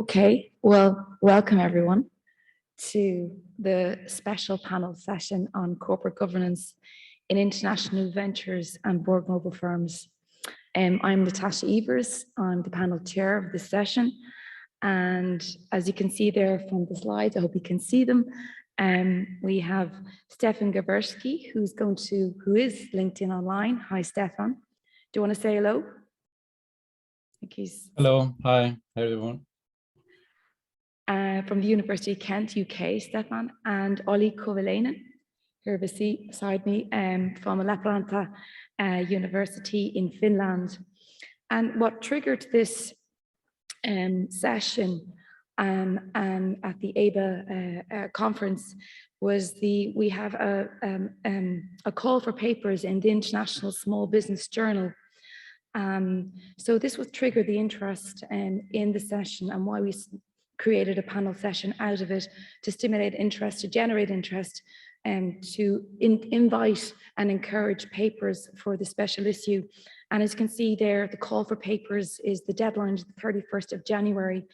Okay, well, welcome everyone to the special panel session on corporate governance in international ventures and board global firms. I'm Natasha Evers, I'm the panel chair of this session. And as you can see there from the slides, I hope you can see them. We have Stephan Gerschewski, who is LinkedIn online. Hi, Stephan. Do you want to say hello? I think he's... Hello, hi everyone. From the University of Kent, UK, Stephan, and Olli Kovalainen, here beside me, from Lappeenranta University in Finland. And what triggered this session at the ABA conference was we have a call for papers in the International Small Business Journal. So this would trigger the interest in the session and why we created a panel session out of it to stimulate interest, to generate interest, and to invite and encourage papers for the special issue. And as you can see there, the call for papers is the deadline, the 31st of January.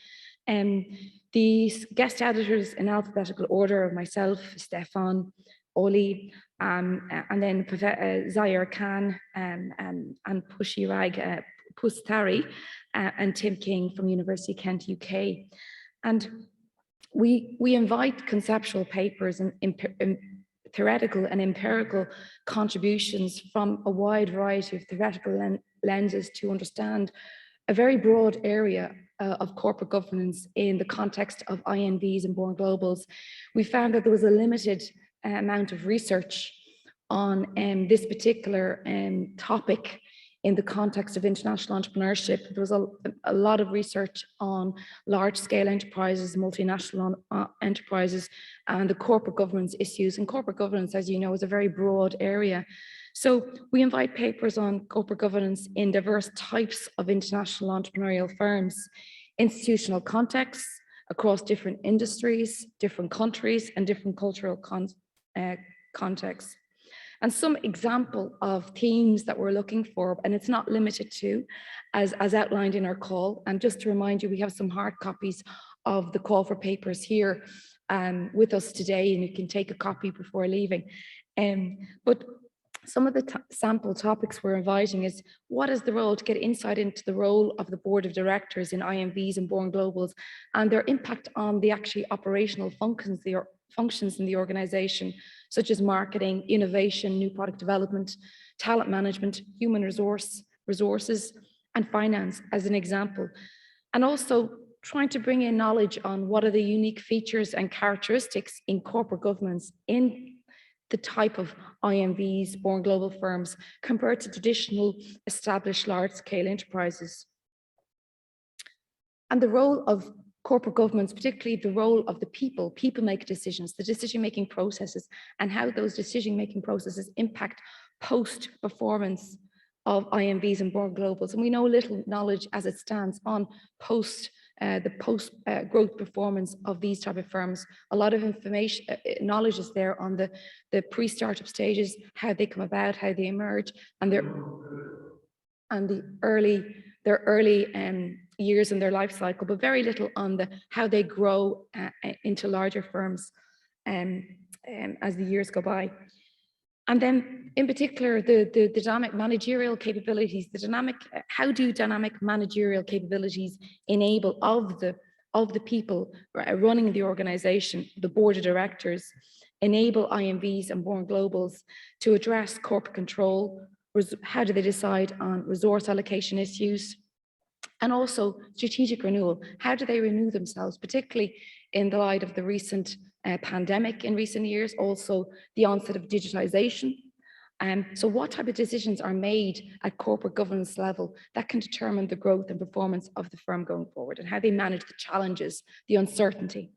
The guest editors in alphabetical order of myself, Stephan, Olli, and then Zaire Khan and Pustari and Tim King from University of Kent, UK. And we invite conceptual papers and theoretical and empirical contributions from a wide variety of theoretical lenses to understand a very broad area of corporate governance in the context of INVs and born globals. We found that there was a limited amount of research on this particular topic in the context of international entrepreneurship. There was a lot of research on large-scale enterprises, multinational enterprises, and the corporate governance issues. And corporate governance, as you know, is a very broad area. So we invite papers on corporate governance in diverse types of international entrepreneurial firms, institutional contexts, across different industries, different countries, and different cultural contexts. And some example of themes that we're looking for, and it's not limited to, as outlined in our call. And just to remind you, we have some hard copies of the call for papers here with us today, and you can take a copy before leaving. But some of the sample topics we're inviting is, what is the role, to get insight into the role of the board of directors in IMVs and born globals and their impact on the actually operational functions in the organization, such as marketing, innovation, new product development, talent management, human resources, and finance, as an example. And also trying to bring in knowledge on what are the unique features and characteristics in corporate governance in the type of IMVs, born global firms, compared to traditional established large-scale enterprises. And the role of corporate governance, particularly the role of the people make decisions, the decision-making processes, and how those decision-making processes impact post-performance of IMVs and born globals. And we know little knowledge as it stands on the post-growth performance of these type of firms. A lot of information, knowledge is there on the pre-startup stages, how they come about, how they emerge, and their early years in their life cycle, but very little on how they grow into larger firms as the years go by. And then in particular, the dynamic managerial capabilities, how do dynamic managerial capabilities enable of the people running the organization, the board of directors, enable IMVs and born globals to address corporate control? How do they decide on resource allocation issues? And also strategic renewal. How do they renew themselves, particularly in the light of the recent pandemic in recent years, also the onset of digitization? So what type of decisions are made at corporate governance level that can determine the growth and performance of the firm going forward, and how they manage the challenges, the uncertainty?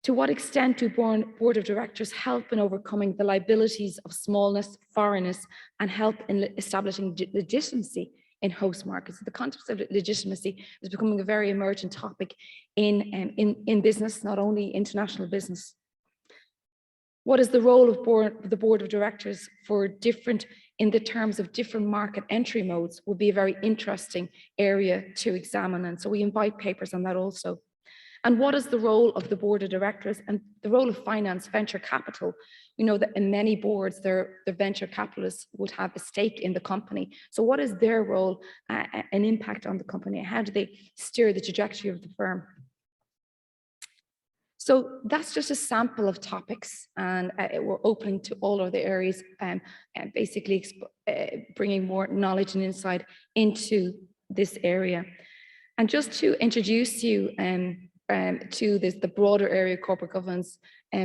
To what extent do board of directors help in overcoming the liabilities of smallness, foreignness, and help in establishing legitimacy in host markets? The concept of legitimacy is becoming a very emergent topic in business, not only international business. What is the role of the board of directors for different, in the terms of different market entry modes, would be a very interesting area to examine. And so we invite papers on that also. And what is the role of the board of directors and the role of finance, venture capital? We know that in many boards, the venture capitalists would have a stake in the company. So what is their role and impact on the company? How do they steer the trajectory of the firm? So that's just a sample of topics, and we're open to all other areas, and basically bringing more knowledge and insight into this area. And just to introduce you to the broader area of corporate governance,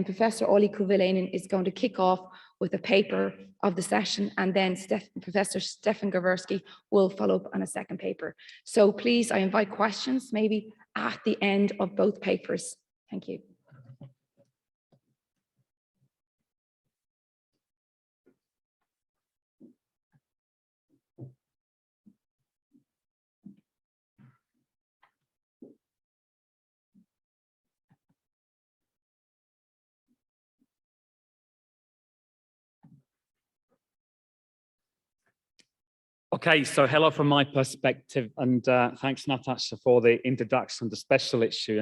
Professor Olli Kuvilainen is going to kick off with a paper of the session, and then Professor Stephan Gerschewski will follow up on a second paper. So please, I invite questions maybe at the end of both papers. Thank you. Okay, so hello from my perspective, and thanks, Natasha, for the introduction, the special issue.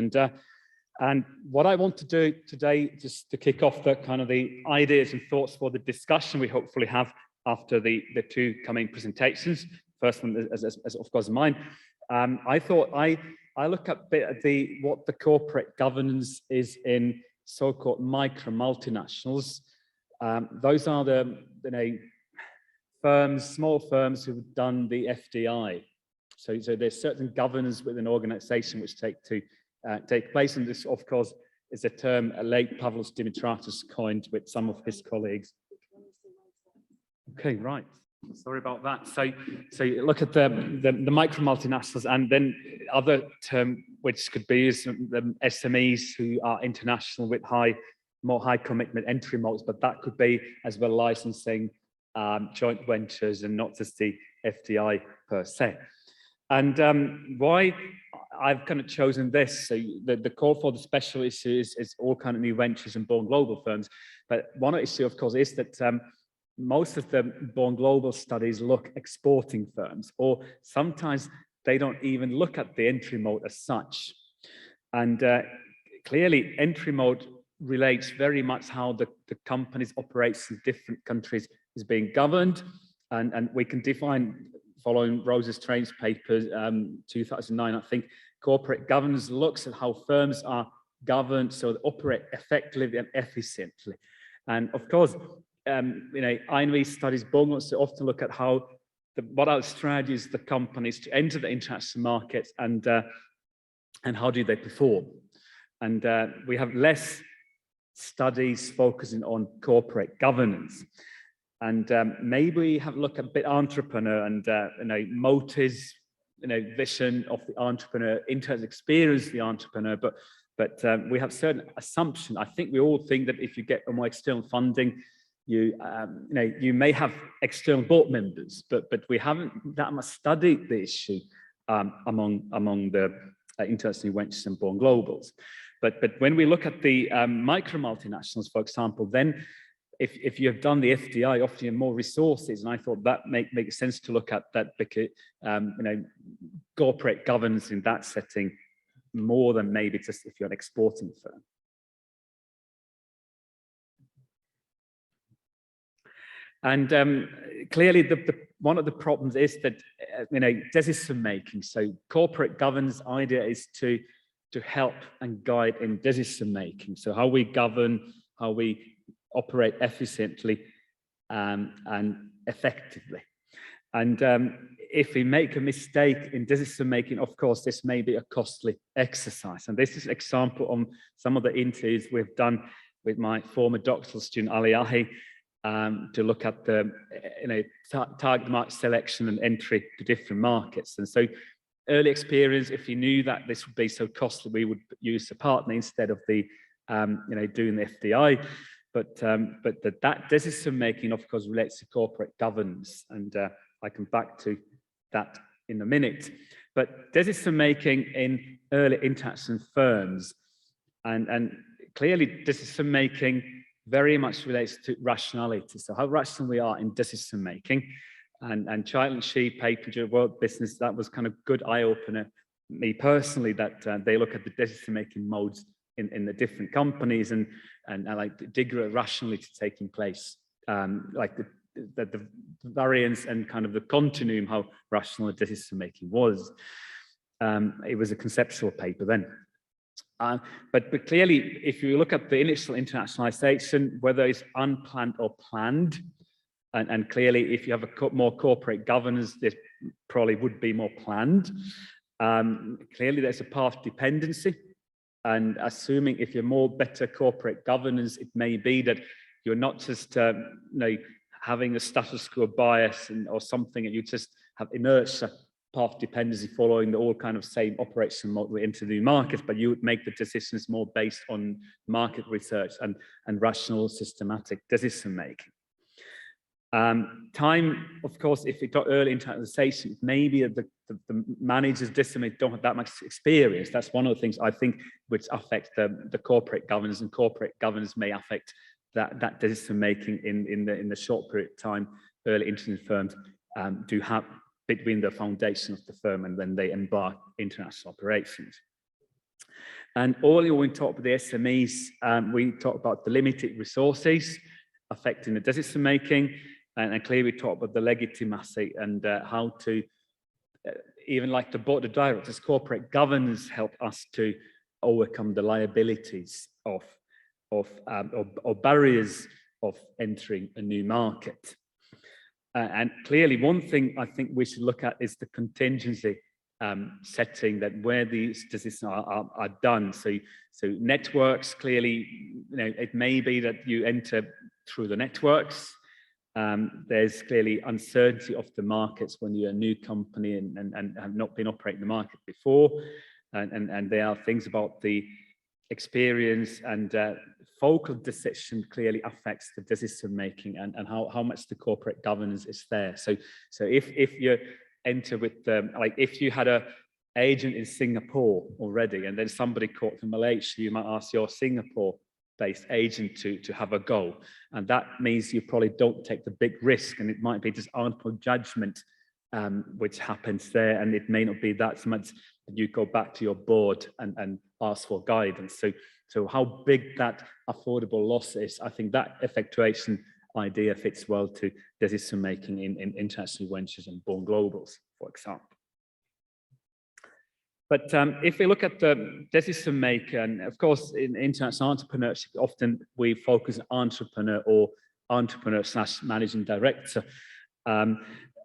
And what I want to do today, just to kick off the kind of the ideas and thoughts for the discussion we hopefully have after the two coming presentations. First one, as of course mine. I thought I look at what the corporate governance is in so-called micro multinationals. Those are the firms, small firms who've done the FDI. So there's certain governance within an organization which take place, and this, of course, is a term late Pavlos Dimitratos coined with some of his colleagues. Okay, right. Sorry about that. So you look at the micro multinationals, and then other term which could be is the SMEs who are international with more high commitment entry modes, but that could be as well licensing, joint ventures, and not just the FDI per se. And why I've kind of chosen this, so the call for the special issue is all kind of new ventures and born global firms. But one issue, of course, is that most of the born global studies look exporting firms, or sometimes they don't even look at the entry mode as such. And clearly, entry mode relates very much how the companies operates in different countries is being governed, and we can define, following Rosa Strain's paper, 2009, I think, corporate governance looks at how firms are governed so they operate effectively and efficiently. And of course, INV studies bonus often look at how what are the strategies the companies to enter the international markets, and how do they perform. And we have less studies focusing on corporate governance. And maybe have a look at a bit entrepreneur and motives, vision of the entrepreneur, internal experience of the entrepreneur. But we have certain assumption. I think we all think that if you get more external funding, you may have external board members, but we haven't that much studied the issue among the international ventures and born globals. But when we look at the micro multinationals, for example, then if you have done the FDI, often you have more resources, and I thought that makes sense to look at that, because corporate governance in that setting more than maybe just if you're an exporting firm. And clearly, one of the problems is that decision making. So corporate governance idea is to help and guide in decision making. So how we govern, how we operate efficiently and effectively. And if we make a mistake in decision making, of course, this may be a costly exercise. And this is an example on some of the interviews we've done with my former doctoral student Ali Ahi, to look at the target market selection and entry to different markets. And so early experience, if you knew that this would be so costly, we would use a partner instead of the doing the FDI. But that decision making, of course, relates to corporate governance, and I come back to that in a minute. But decision making in early international firms, and clearly decision making very much relates to rationality. So how rational we are in decision making. And Child and She paper during World Business, that was kind of good eye opener, me personally, that they look at the decision making modes in the different companies and like the degree of rationality taking place, like the variance and kind of the continuum, how rational the decision making was. It was a conceptual paper then. But clearly, if you look at the initial internationalization, whether it's unplanned or planned, and clearly, if you have a more corporate governance, this probably would be more planned. Clearly, there's a path dependency. And assuming if you're more better corporate governance, it may be that you're not just having a status quo bias or something, and you just have inertia, path dependency following the all kind of same operation model into the market, but you would make the decisions more based on market research and rational, systematic decision making. Time, of course, if you've got early internationalization, maybe the managers don't have that much experience. That's one of the things I think which affect the corporate governance, and corporate governance may affect that decision making in the short period of time early international firms do have between the foundation of the firm and when they embark international operations. And earlier when we talked about the SMEs, we talked about the limited resources affecting the decision making. And clearly we talked about the legitimacy and how to, even like the board of directors, corporate governance help us to overcome the liabilities of barriers of entering a new market. And clearly one thing I think we should look at is the contingency setting, that where these decisions are done. So networks, clearly, it may be that you enter through the networks. There's clearly uncertainty of the markets when you're a new company and have not been operating the market before. And there are things about the experience and focal decision clearly affects the decision making and how much the corporate governance is there. So if you enter with like if you had a agent in Singapore already and then somebody caught from Malaysia, you might ask your Singapore-based agent to have a go, and that means you probably don't take the big risk, and it might be just artful judgment which happens there, and it may not be that much. You go back to your board and ask for guidance. So how big that affordable loss is, I think that effectuation idea fits well to decision making in international ventures and born globals, for example. But if we look at the decision maker, and of course in international entrepreneurship, often we focus on entrepreneur or entrepreneur/managing director.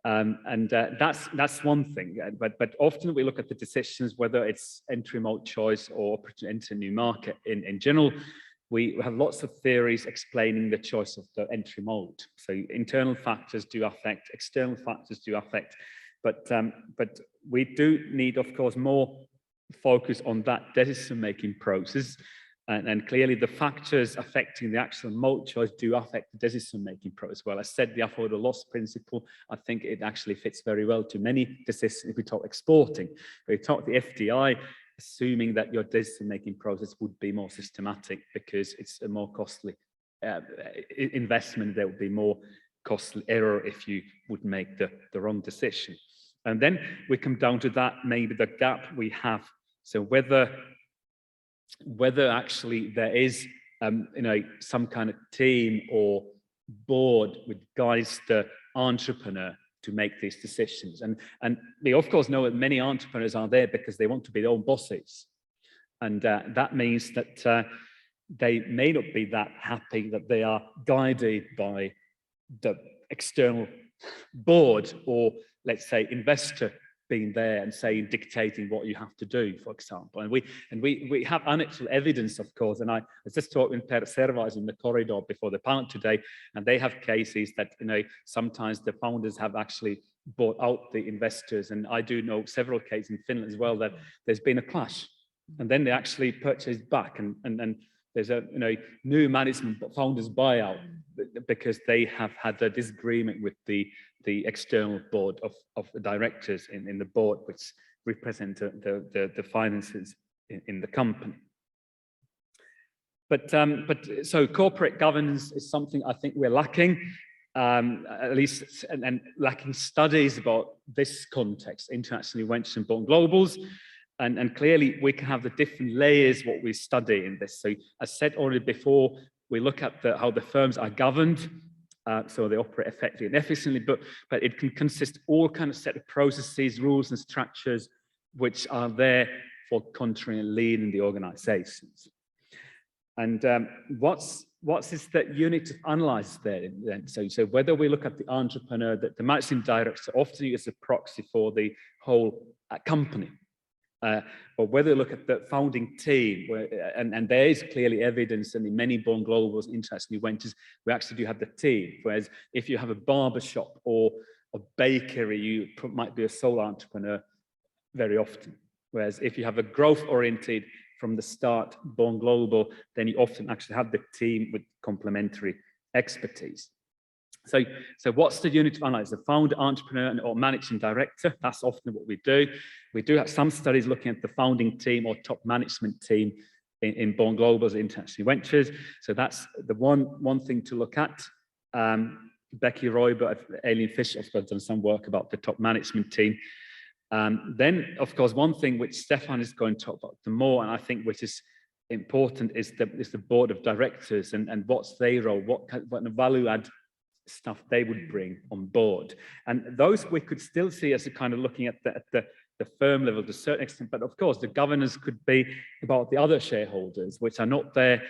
That's one thing, but often we look at the decisions, whether it's entry mode choice or enter a new market. In general, we have lots of theories explaining the choice of the entry mode. So internal factors do affect, external factors do affect, but we do need, of course, more focus on that decision-making process. And clearly the factors affecting the actual mode choice do affect the decision-making process. Well, I said the affordable loss principle, I think it actually fits very well to many decisions. If we talk exporting, if we talk the FDI, assuming that your decision-making process would be more systematic because it's a more costly investment, there would be more costly error if you would make the wrong decision. And then we come down to that, maybe the gap we have. So whether actually there is some kind of team or board which guides the entrepreneur to make these decisions. And we of course know that many entrepreneurs are there because they want to be their own bosses. And that means that they may not be that happy that they are guided by the external board or, let's say, investor being there and saying, dictating what you have to do, for example. And we have anecdotal evidence, of course, and I was just talking with Per Servais in the corridor before the panel today, and they have cases that, sometimes the founders have actually bought out the investors. And I do know several cases in Finland as well that there's been a clash, and then they actually purchased back, and there's a new management founders buyout because they have had a disagreement with the external board of the directors in the board, which represent the finances in the company. So corporate governance is something I think we're lacking, at least, and lacking studies about this context, international ventures and born globals. And clearly we can have the different layers what we study in this. So as said already before, we look at how the firms are governed, so they operate effectively and efficiently, but it can consist all kind of set of processes, rules and structures which are there for controlling and leading the organizations. And what's is that you need to analyze there then? So whether we look at the entrepreneur, the managing director often used as a proxy for the whole company, or whether you look at the founding team, and there is clearly evidence, and in many born globals, international ventures, we actually do have the team. Whereas if you have a barber shop or a bakery, you might be a sole entrepreneur very often. Whereas if you have a growth-oriented from the start born global, then you often actually have the team with complementary expertise. So what's the unit of analysis? The founder, entrepreneur, or managing director. That's often what we do. We do have some studies looking at the founding team or top management team in born globals, international ventures. So that's the one thing to look at. Becky Royber, Aileen Fisher, have done some work about the top management team. Then, of course, one thing which Stephan is going to talk about the more, and I think which is important, is the board of directors and what's their role, what value add stuff they would bring on board. And those we could still see as a kind of looking at the firm level to a certain extent, but of course the governance could be about the other shareholders, which are not there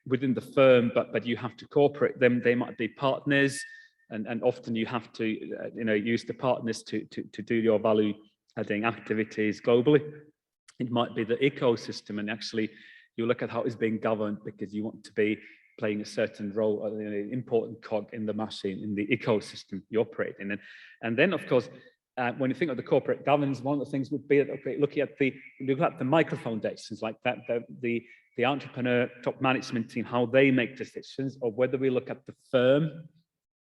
within the firm, but you have to cooperate them. They might be partners, and often you have to use the partners to do your value adding activities globally. It might be the ecosystem, and actually you look at how it's being governed because you want to be playing a certain role, an important cog in the machine, in the ecosystem you operate in. And then, of course, when you think of the corporate governance, one of the things would be looking at the micro foundations like that, the entrepreneur top management team, how they make decisions, or whether we look at the firm,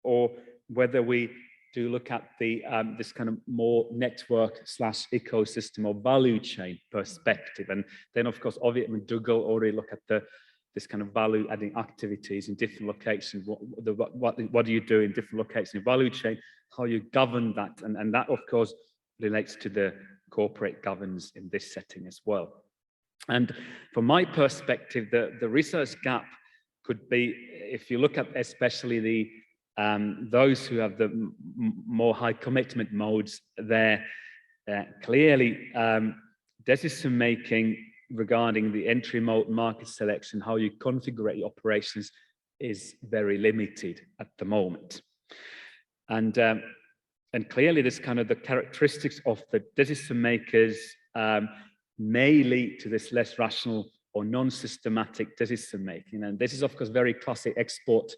or whether we do look at the this kind of more network / ecosystem or value chain perspective. And then, of course, Ovid and Dougal already look at this kind of value adding activities in different locations. What do you do in different locations in value chain? How you govern that, and that, of course, relates to the corporate governance in this setting as well. And from my perspective, the research gap could be, if you look at especially those who have the more high commitment modes there, clearly decision making regarding the entry mode, market selection, how you configure your operations is very limited at the moment. And clearly this kind of the characteristics of the decision makers may lead to this less rational or non-systematic decision making. And this is, of course, very classic export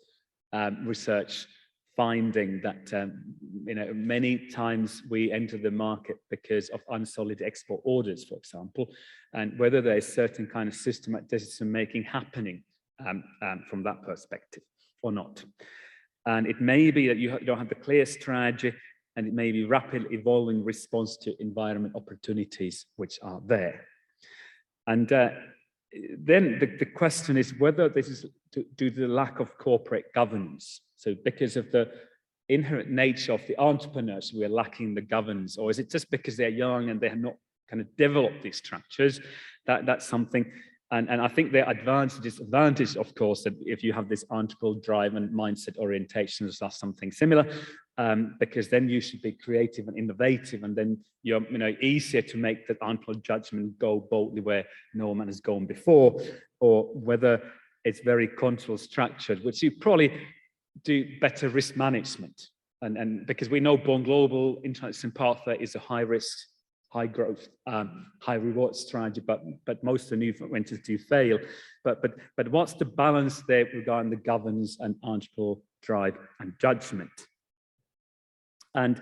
research finding that many times we enter the market because of unsolid export orders, for example, and whether there is certain kind of systematic decision making happening from that perspective or not. And it may be that you don't have the clear strategy, and it may be rapidly evolving response to environment opportunities which are there. And then the question is whether this is due to the lack of corporate governance. So because of the inherent nature of the entrepreneurs, we're lacking the governance, or is it just because they're young and they have not kind of developed these structures? That's something. And I think there are advantages, of course, that if you have this entrepreneurial drive and mindset orientation, that's something similar, because then you should be creative and innovative, and then you're easier to make that entrepreneurial judgment, go boldly where no man has gone before, or whether it's very control structured, which you probably do better risk management. And because we know born global, international pathway is a high risk, high growth, high reward strategy, but most of the new ventures do fail. But what's the balance there regarding the governance and entrepreneurial drive and judgment? And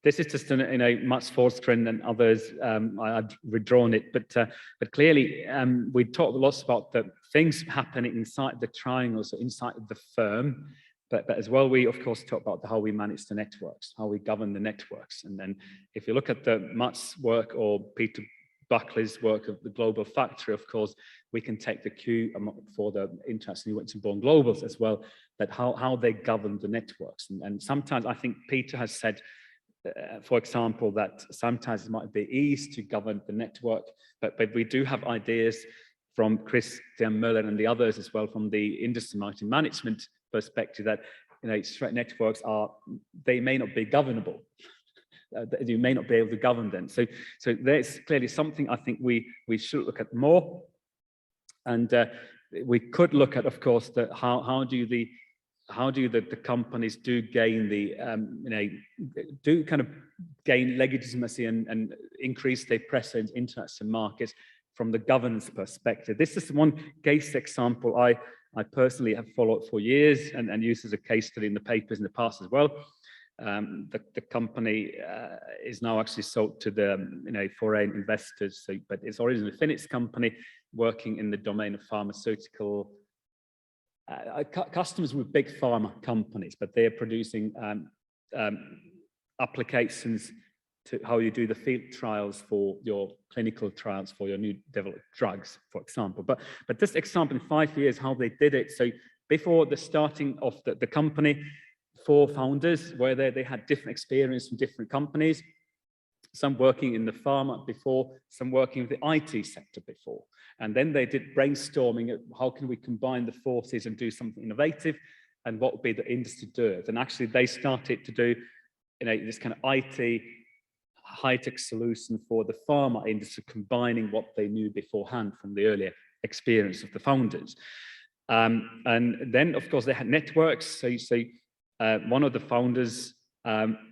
this is just much Forsgren than others. I've withdrawn it, but clearly we talked lots about the things happening inside the triangle, so inside the firm. But as well, we of course talk about how we manage the networks, how we govern the networks. And then if you look at the Matt's work or Peter Buckley's work of the global factory, of course, we can take the cue for the international Western-born globals as well, that how they govern the networks. And sometimes I think Peter has said, for example, that sometimes it might be easy to govern the network, but we do have ideas from Christian Müller and the others as well from the industry marketing management perspective that networks they may not be governable. You may not be able to govern them. So there's clearly something I think we should look at more. And we could look at, of course, how do the companies do gain do kind of gain legitimacy and increase their presence in international markets from the governance perspective. This is one case example I personally have followed for years and used as a case study in the papers in the past as well. The company is now actually sold to the foreign investors, but it's originally a Finnish company working in the domain of pharmaceutical customers with big pharma companies, but they're producing applications to how you do the field trials for your clinical trials for your new developed drugs, for example. But this example in 5 years, how they did it. So before the starting of the company, 4 founders where they had different experience from different companies, some working in the pharma before, some working with the IT sector before. And then they did brainstorming at how can we combine the forces and do something innovative, and what would be the industry do it. And actually they started to do this kind of IT high-tech solution for the pharma industry, combining what they knew beforehand from the earlier experience of the founders. And then, of course, they had networks. So you see, one of the founders'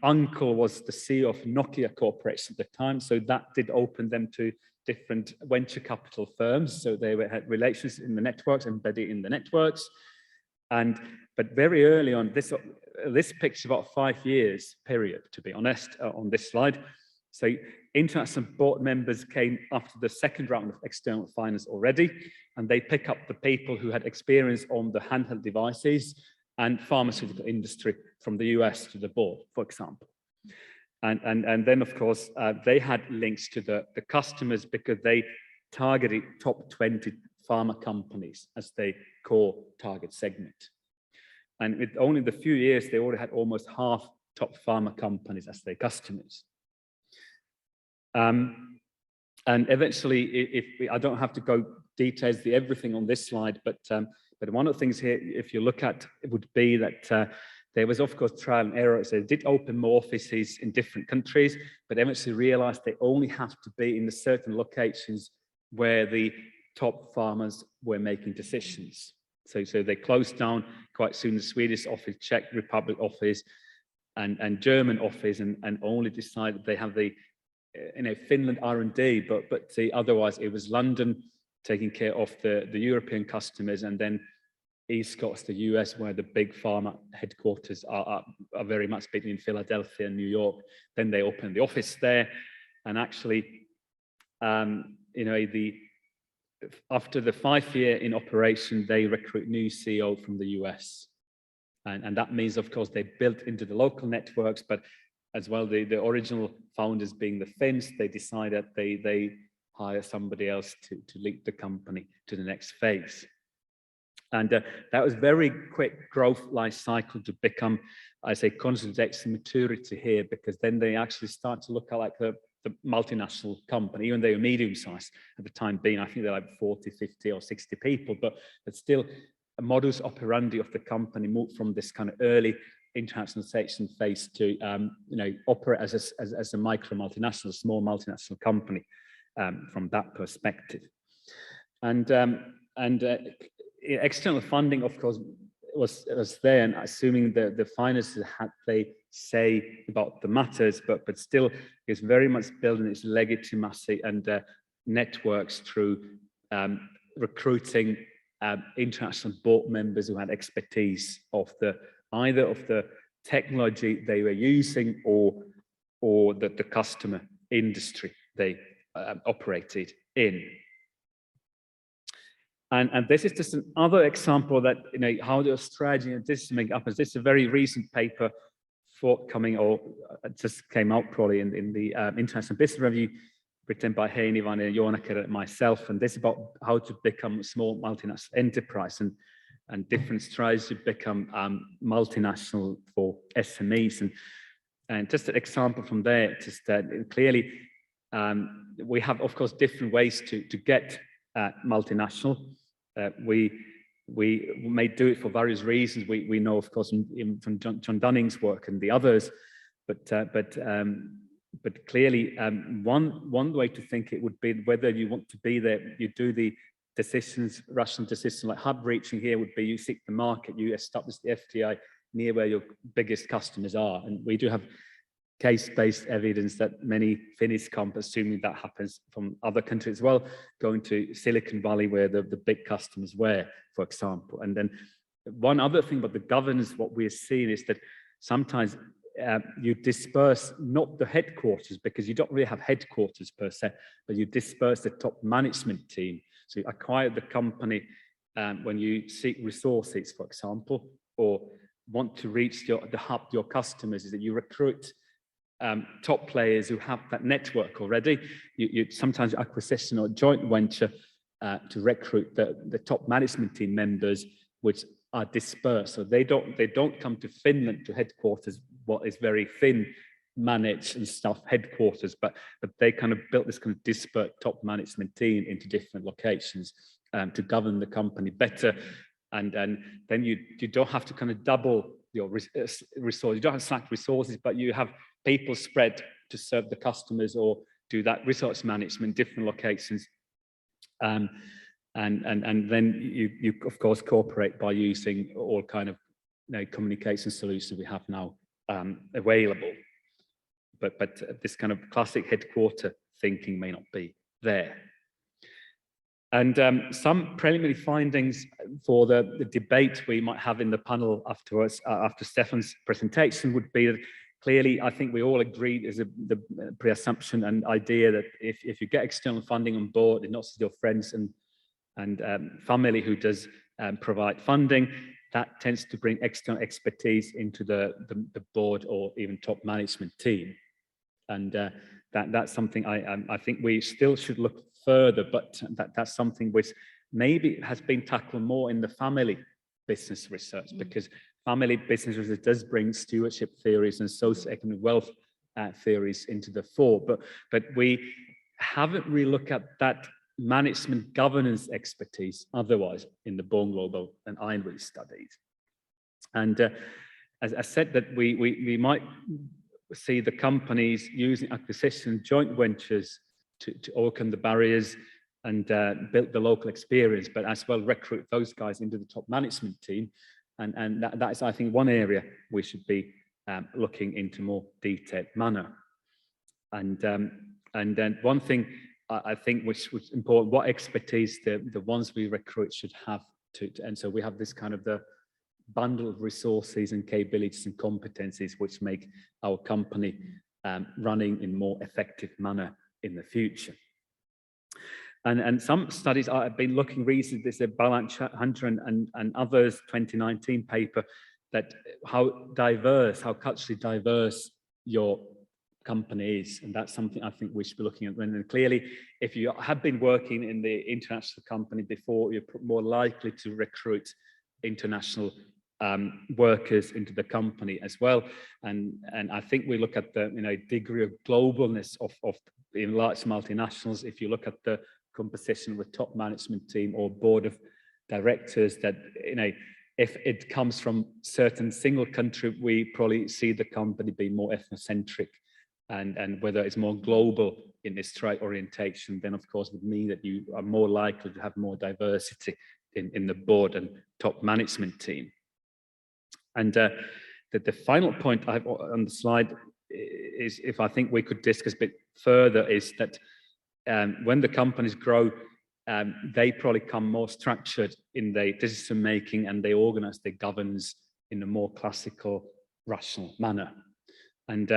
uncle was the CEO of Nokia Corporation at the time. So that did open them to different venture capital firms. So they had relations in the networks, embedded in the networks. But very early on, this picture about 5 years period, to be honest, on this slide. So international board members came after the second round of external finance already, and they pick up the people who had experience on the handheld devices and pharmaceutical industry from the US to the board, for example. And then, of course, they had links to the customers because they targeted top 20 pharma companies as their core target segment. And with only the few years, they already had almost half top pharma companies as their customers. And eventually, I don't have to go details everything on this slide, but one of the things here, if you look at, it would be that there was, of course, trial and error. So they did open more offices in different countries, but eventually realized they only have to be in the certain locations where the top farmers were making decisions. So they closed down quite soon the Swedish office, Czech Republic office, and German office, and only decided they have the Finland R&D, but otherwise it was London taking care of the European customers, and then East Coast, the US, where the big pharma headquarters are very much between Philadelphia and New York. Then they opened the office there, and actually, after the 5 year in operation, they recruit new CEO from the US, and that means, of course, they built into the local networks, but as well, the original founders being the Finns, they decided they hire somebody else to lead the company to the next phase. And that was very quick growth life cycle to become, I say, consolidation maturity here, because then they actually start to look like the multinational company, even though they were medium sized at the time being. I think they're like 40, 50 or 60 people, but still a modus operandi of the company moved from this kind of early internationalization phase to operate as a micro multinational, small multinational company from that perspective. And external funding, of course, was there, and assuming the finances had they say about the matters, but still is very much building its legitimacy and networks through recruiting international board members who had expertise of either of the technology they were using or the customer industry they operated in. And this is just another example that, how the strategy and decision making up. This is a very recent paper forthcoming, or just came out probably in the International Business Review written by Heini van Jonaker and myself, and this is about how to become a small multinational enterprise and different strategies to become multinational for SMEs. And just an example from there, just clearly, we have, of course, different ways to get multinational. We may do it for various reasons. We know, of course, from John Dunning's work and the others, but clearly, one way to think it would be whether you want to be there, you do the decisions, rational decisions, like hub reaching here would be you seek the market, you establish the FDI near where your biggest customers are. And we do have case-based evidence that many Finnish companies, assuming that happens from other countries as well, going to Silicon Valley where the big customers were, for example. And then one other thing about the governance, what we're seeing is that sometimes you disperse not the headquarters, because you don't really have headquarters per se, but you disperse the top management team. So you acquire the company when you seek resources, for example, or want to reach the hub, your customers, is that you recruit top players who have that network already. You sometimes acquisition or joint venture to recruit the top management team members, which are dispersed. So they don't come to Finland to headquarters, what is very thin managed and stuff headquarters, but they kind of built this kind of disparate top management team into different locations to govern the company better. And then you don't have to kind of double your resources. You don't have slack resources, but you have people spread to serve the customers or do that resource management, different locations. And then you of course cooperate by using all kind of communication solutions we have now available. But this kind of classic headquarter thinking may not be there. And some preliminary findings for the debate we might have in the panel afterwards, after Stephan's presentation, would be that clearly, I think we all agree there's the pre-assumption and idea that if you get external funding on board, and not just your friends and family who does provide funding, that tends to bring external expertise into the board or even top management team. And that's something I think we still should look further, but that's something which maybe has been tackled more in the family business research, because family business research does bring stewardship theories and socioeconomic wealth theories into the fore, but we haven't really looked at that management governance expertise otherwise in the Born Global and Einrich studies. And as I said, that we might see the companies using acquisition joint ventures to overcome the barriers and build the local experience, but as well recruit those guys into the top management team. And that's, I think, one area we should be looking into more detailed manner. And then one thing I think which was important, what expertise the ones we recruit should have and so we have this kind of the bundle of resources and capabilities and competencies which make our company running in more effective manner in the future. And some studies I've been looking recently, there's a Ballant Hunter and others 2019 paper, that how culturally diverse your company is, and that's something I think we should be looking at. And clearly, if you have been working in the international company before, you're more likely to recruit international workers into the company as well. And I think we look at the degree of globalness of in large multinationals. If you look at the composition with top management team or board of directors, that if it comes from certain single country, we probably see the company being more ethnocentric, and whether it's more global in its trade orientation, then of course would mean that you are more likely to have more diversity in the board and top management team. And the final point I have on the slide is, if I think we could discuss a bit further, is that when the companies grow, they probably become more structured in their decision making, and they organize their governance in a more classical, rational manner. And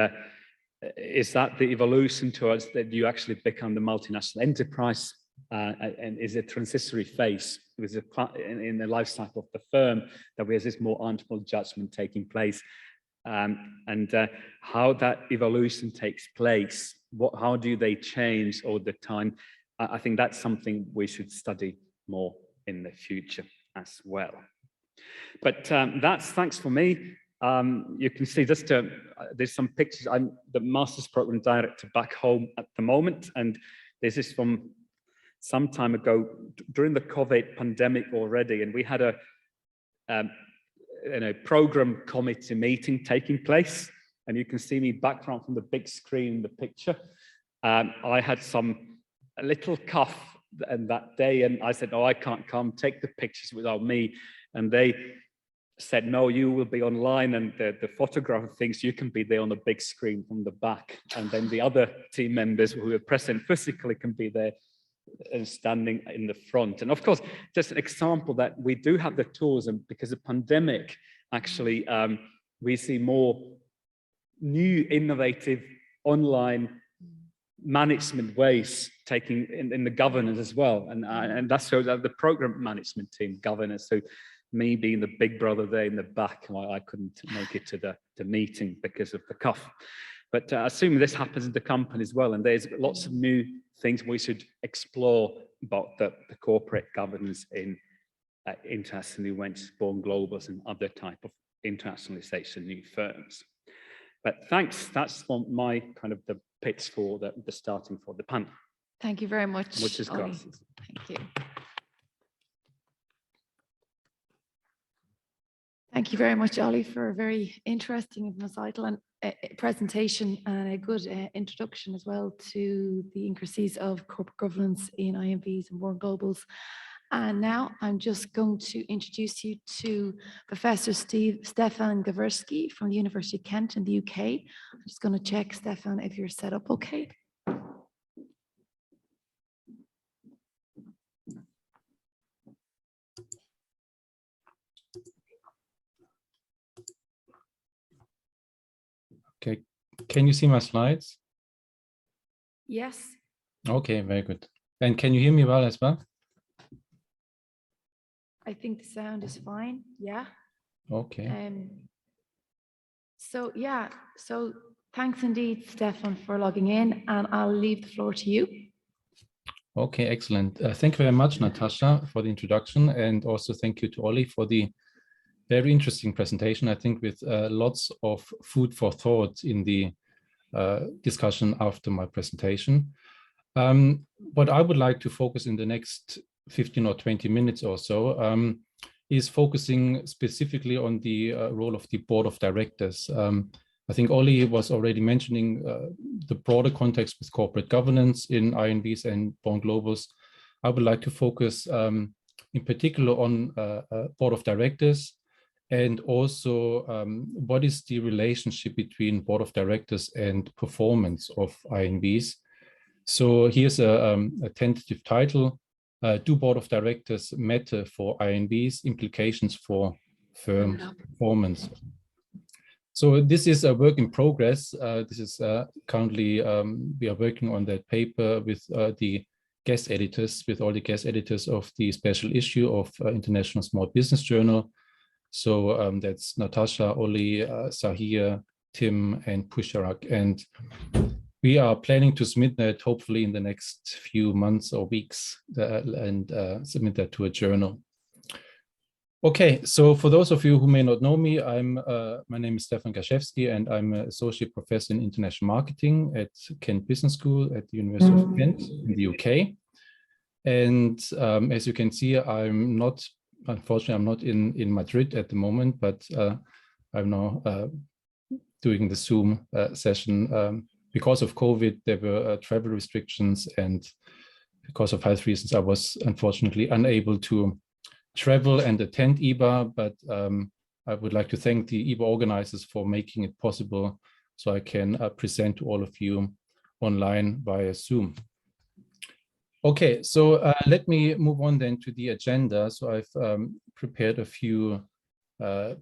is that the evolution towards that you actually become the multinational enterprise, and is a transitory phase in the life cycle of the firm, that we have this more entrepreneurial judgment taking place, and how that evolution takes place. How do they change all the time? I think that's something we should study more in the future as well. But that's thanks for me. You can see just there's some pictures. I'm the Master's Program Director back home at the moment, and this is from some time ago during the COVID pandemic already, and we had a program committee meeting taking place, and you can see me background from the big screen in the picture. I had a little cough and that day, and I said, "Oh, I can't come take the pictures without me," and they said, "No, you will be online, and the photographer thinks you can be there on the big screen from the back, and then the other team members who are present physically can be there and standing in the front." And of course, just an example that we do have the tools, and because of pandemic, actually, we see more new innovative online management ways taking in the governance as well. And that's so that the program management team governance. So me being the big brother there in the back, I couldn't make it to the meeting because of the cough. But assuming this happens in the company as well, and there's lots of new things we should explore about the corporate governance in international new ventures, born globals, and other type of internationalization new firms. But thanks, that's my kind of the pitch for the starting for the panel. Thank you very much. Muchas Ollie. gracias. Thank you. Thank you very much, Ollie, for a very interesting and insightful presentation and a good introduction as well to the intricacies of corporate governance in INVs and born globals. And now I'm just going to introduce you to Professor Stephan Gerschewski from the University of Kent in the UK. I'm just going to check, Stephan, if you're set up okay. Okay, can you see my slides? Yes. Okay, very good. And can you hear me well as well? I think the sound is fine. Yeah. Okay. So thanks indeed, Stephan, for logging in, and I'll leave the floor to you. Okay, excellent. Thank you very much, Natasha, for the introduction, and also thank you to Ollie for the very interesting presentation, I think, with lots of food for thought in the discussion after my presentation. What I would like to focus in the next 15 or 20 minutes or so is focusing specifically on the role of the board of directors. I think Ollie was already mentioning the broader context with corporate governance in INVs and born globals. I would like to focus in particular on board of directors, and also what is the relationship between board of directors and performance of INVs. So here's a tentative title. Do board of directors matter for INVs? Implications for firm performance. So this is a work in progress. This is currently, we are working on that paper with the guest editors, with all the guest editors of the special issue of International Small Business Journal. So that's Natasha, Ollie, Sahir, Tim, and Pusharak. And we are planning to submit that hopefully in the next few months or weeks and submit that to a journal. Okay, so for those of you who may not know me, my name is Stephan Gerschewski, and I'm an associate professor in international marketing at Kent Business School at the University of Kent in the UK. And as you can see, unfortunately, I'm not in Madrid at the moment, but I'm now doing the Zoom session. Because of COVID, there were travel restrictions, and because of health reasons, I was unfortunately unable to travel and attend IBA, but I would like to thank the IBA organizers for making it possible so I can present to all of you online via Zoom. Okay, so let me move on then to the agenda. So I've prepared a few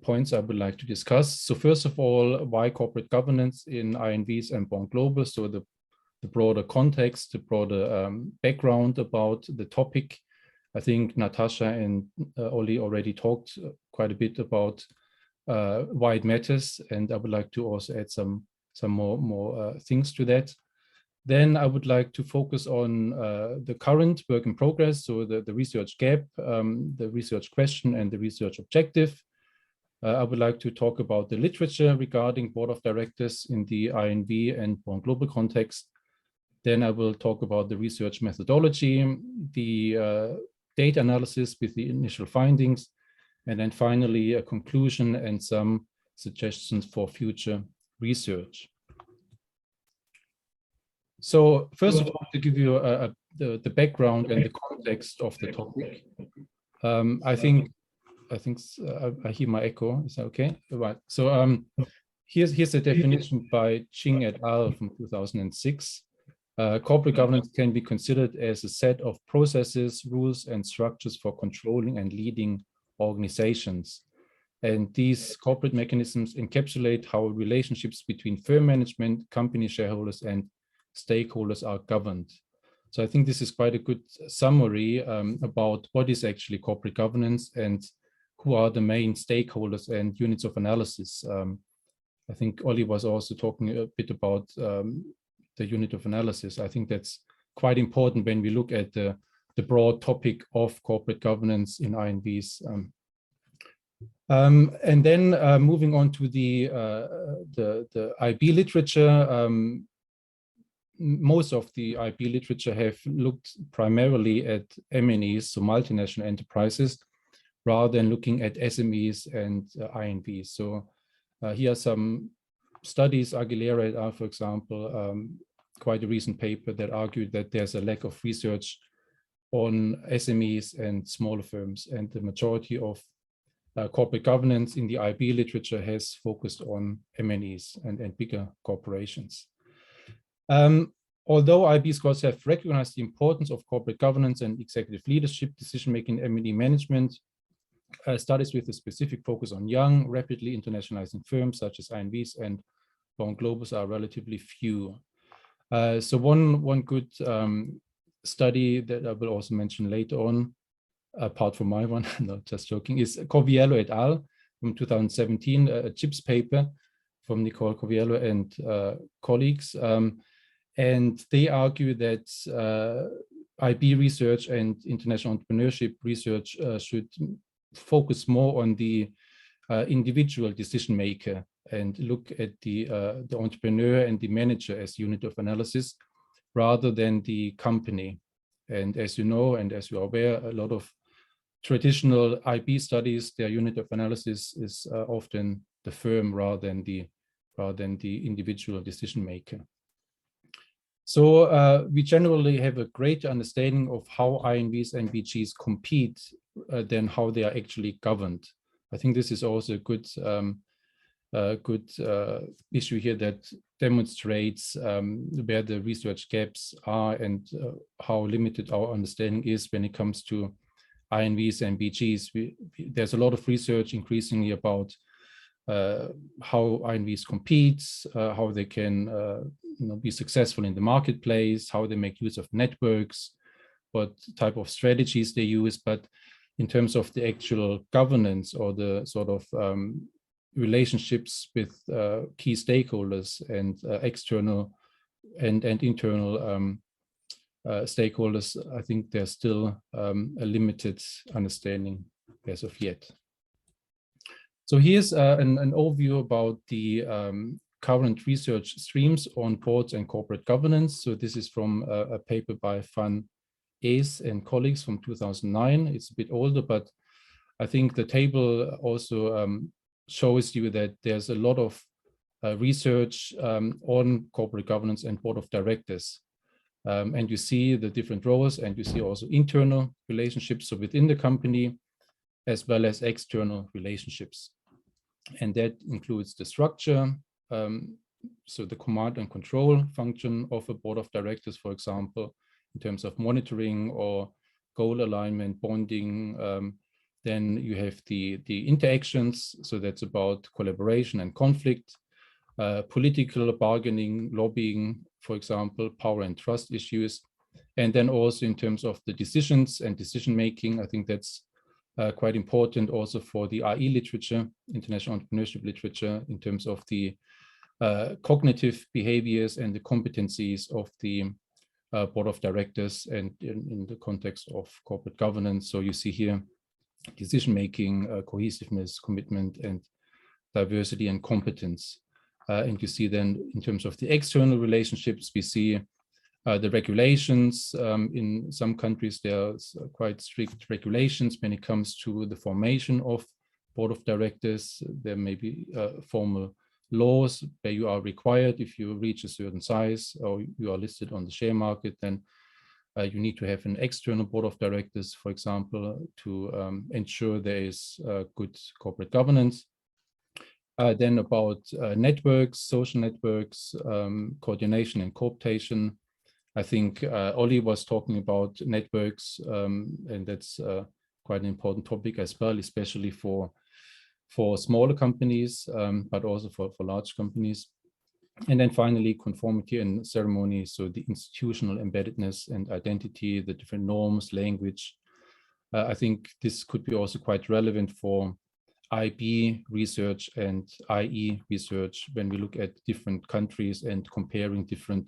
points I would like to discuss. So first of all, why corporate governance in INVs and born global? So the broader context, the broader background about the topic. I think Natasha and Ollie already talked quite a bit about why it matters, and I would like to also add some more things to that. Then I would like to focus on the current work in progress, so the research gap, the research question, and the research objective. I would like to talk about the literature regarding board of directors in the INV and Born Global context. Then I will talk about the research methodology, the data analysis with the initial findings, and then finally a conclusion and some suggestions for future research. So first of all, to give you the background and the context of the topic, I think I hear my echo. Is that okay? Right. So here's a definition by Ching et al. From 2006. Corporate governance can be considered as a set of processes, rules, and structures for controlling and leading organizations. And these corporate mechanisms encapsulate how relationships between firm management, company shareholders, and stakeholders are governed. So I think this is quite a good summary about what is actually corporate governance and who are the main stakeholders and units of analysis. I think Ollie was also talking a bit about the unit of analysis. I think that's quite important when we look at the broad topic of corporate governance in INVs. And then moving on to the IB literature, most of the IB literature have looked primarily at MNEs, so multinational enterprises, rather than looking at SMEs and INVs. So here are some studies, Aguilera et al., for example, quite a recent paper that argued that there's a lack of research on SMEs and smaller firms, and the majority of corporate governance in the IB literature has focused on MNEs and bigger corporations. Although IB scholars have recognized the importance of corporate governance and executive leadership decision-making in M&E management, studies with a specific focus on young, rapidly internationalizing firms such as INVs and Born Globals are relatively few. So one good study that I will also mention later on, apart from my one, not just joking, is Coviello et al. From 2017, a CHIPS paper from Nicole Coviello and colleagues. And they argue that IB research and international entrepreneurship research should focus more on the individual decision maker and look at the entrepreneur and the manager as unit of analysis rather than the company. And as you know, and as you are aware, a lot of traditional IB studies, their unit of analysis is often the firm rather than the individual decision maker. So we generally have a greater understanding of how INVs and BGs compete than how they are actually governed. I think this is also a good issue here that demonstrates where the research gaps are and how limited our understanding is when it comes to INVs and BGs. There's a lot of research increasingly about how INVs compete, how they can be successful in the marketplace, how they make use of networks, what type of strategies they use. But in terms of the actual governance or the sort of relationships with key stakeholders and external and internal stakeholders, I think there's still a limited understanding as of yet. So here's an overview about the current research streams on boards and corporate governance. So this is from a paper by Van Ees and colleagues from 2009. It's a bit older, but I think the table also shows you that there's a lot of research on corporate governance and board of directors. And you see the different roles, and you see also internal relationships, so within the company, as well as external relationships. And that includes the structure, so the command and control function of a board of directors, for example, in terms of monitoring or goal alignment, bonding. Then you have the interactions, so that's about collaboration and conflict, political bargaining, lobbying, for example, power and trust issues. And then also in terms of the decisions and decision making, I think that's quite important also for the IE literature, international entrepreneurship literature, in terms of the cognitive behaviors and the competencies of the board of directors and in the context of corporate governance. So you see here decision-making, cohesiveness, commitment, and diversity and competence. And you see then in terms of the external relationships, we see the regulations. In some countries, there's quite strict regulations when it comes to the formation of board of directors. There may be formal laws where you are required, if you reach a certain size or you are listed on the share market, then you need to have an external board of directors, for example, to ensure there is good corporate governance. Then about networks, social networks, coordination and cooptation. I think Ollie was talking about networks, and that's quite an important topic as well, especially for smaller companies, but also for large companies. And then finally, conformity and ceremony, so the institutional embeddedness and identity, the different norms, language. I think this could be also quite relevant for IB research and IE research when we look at different countries and comparing different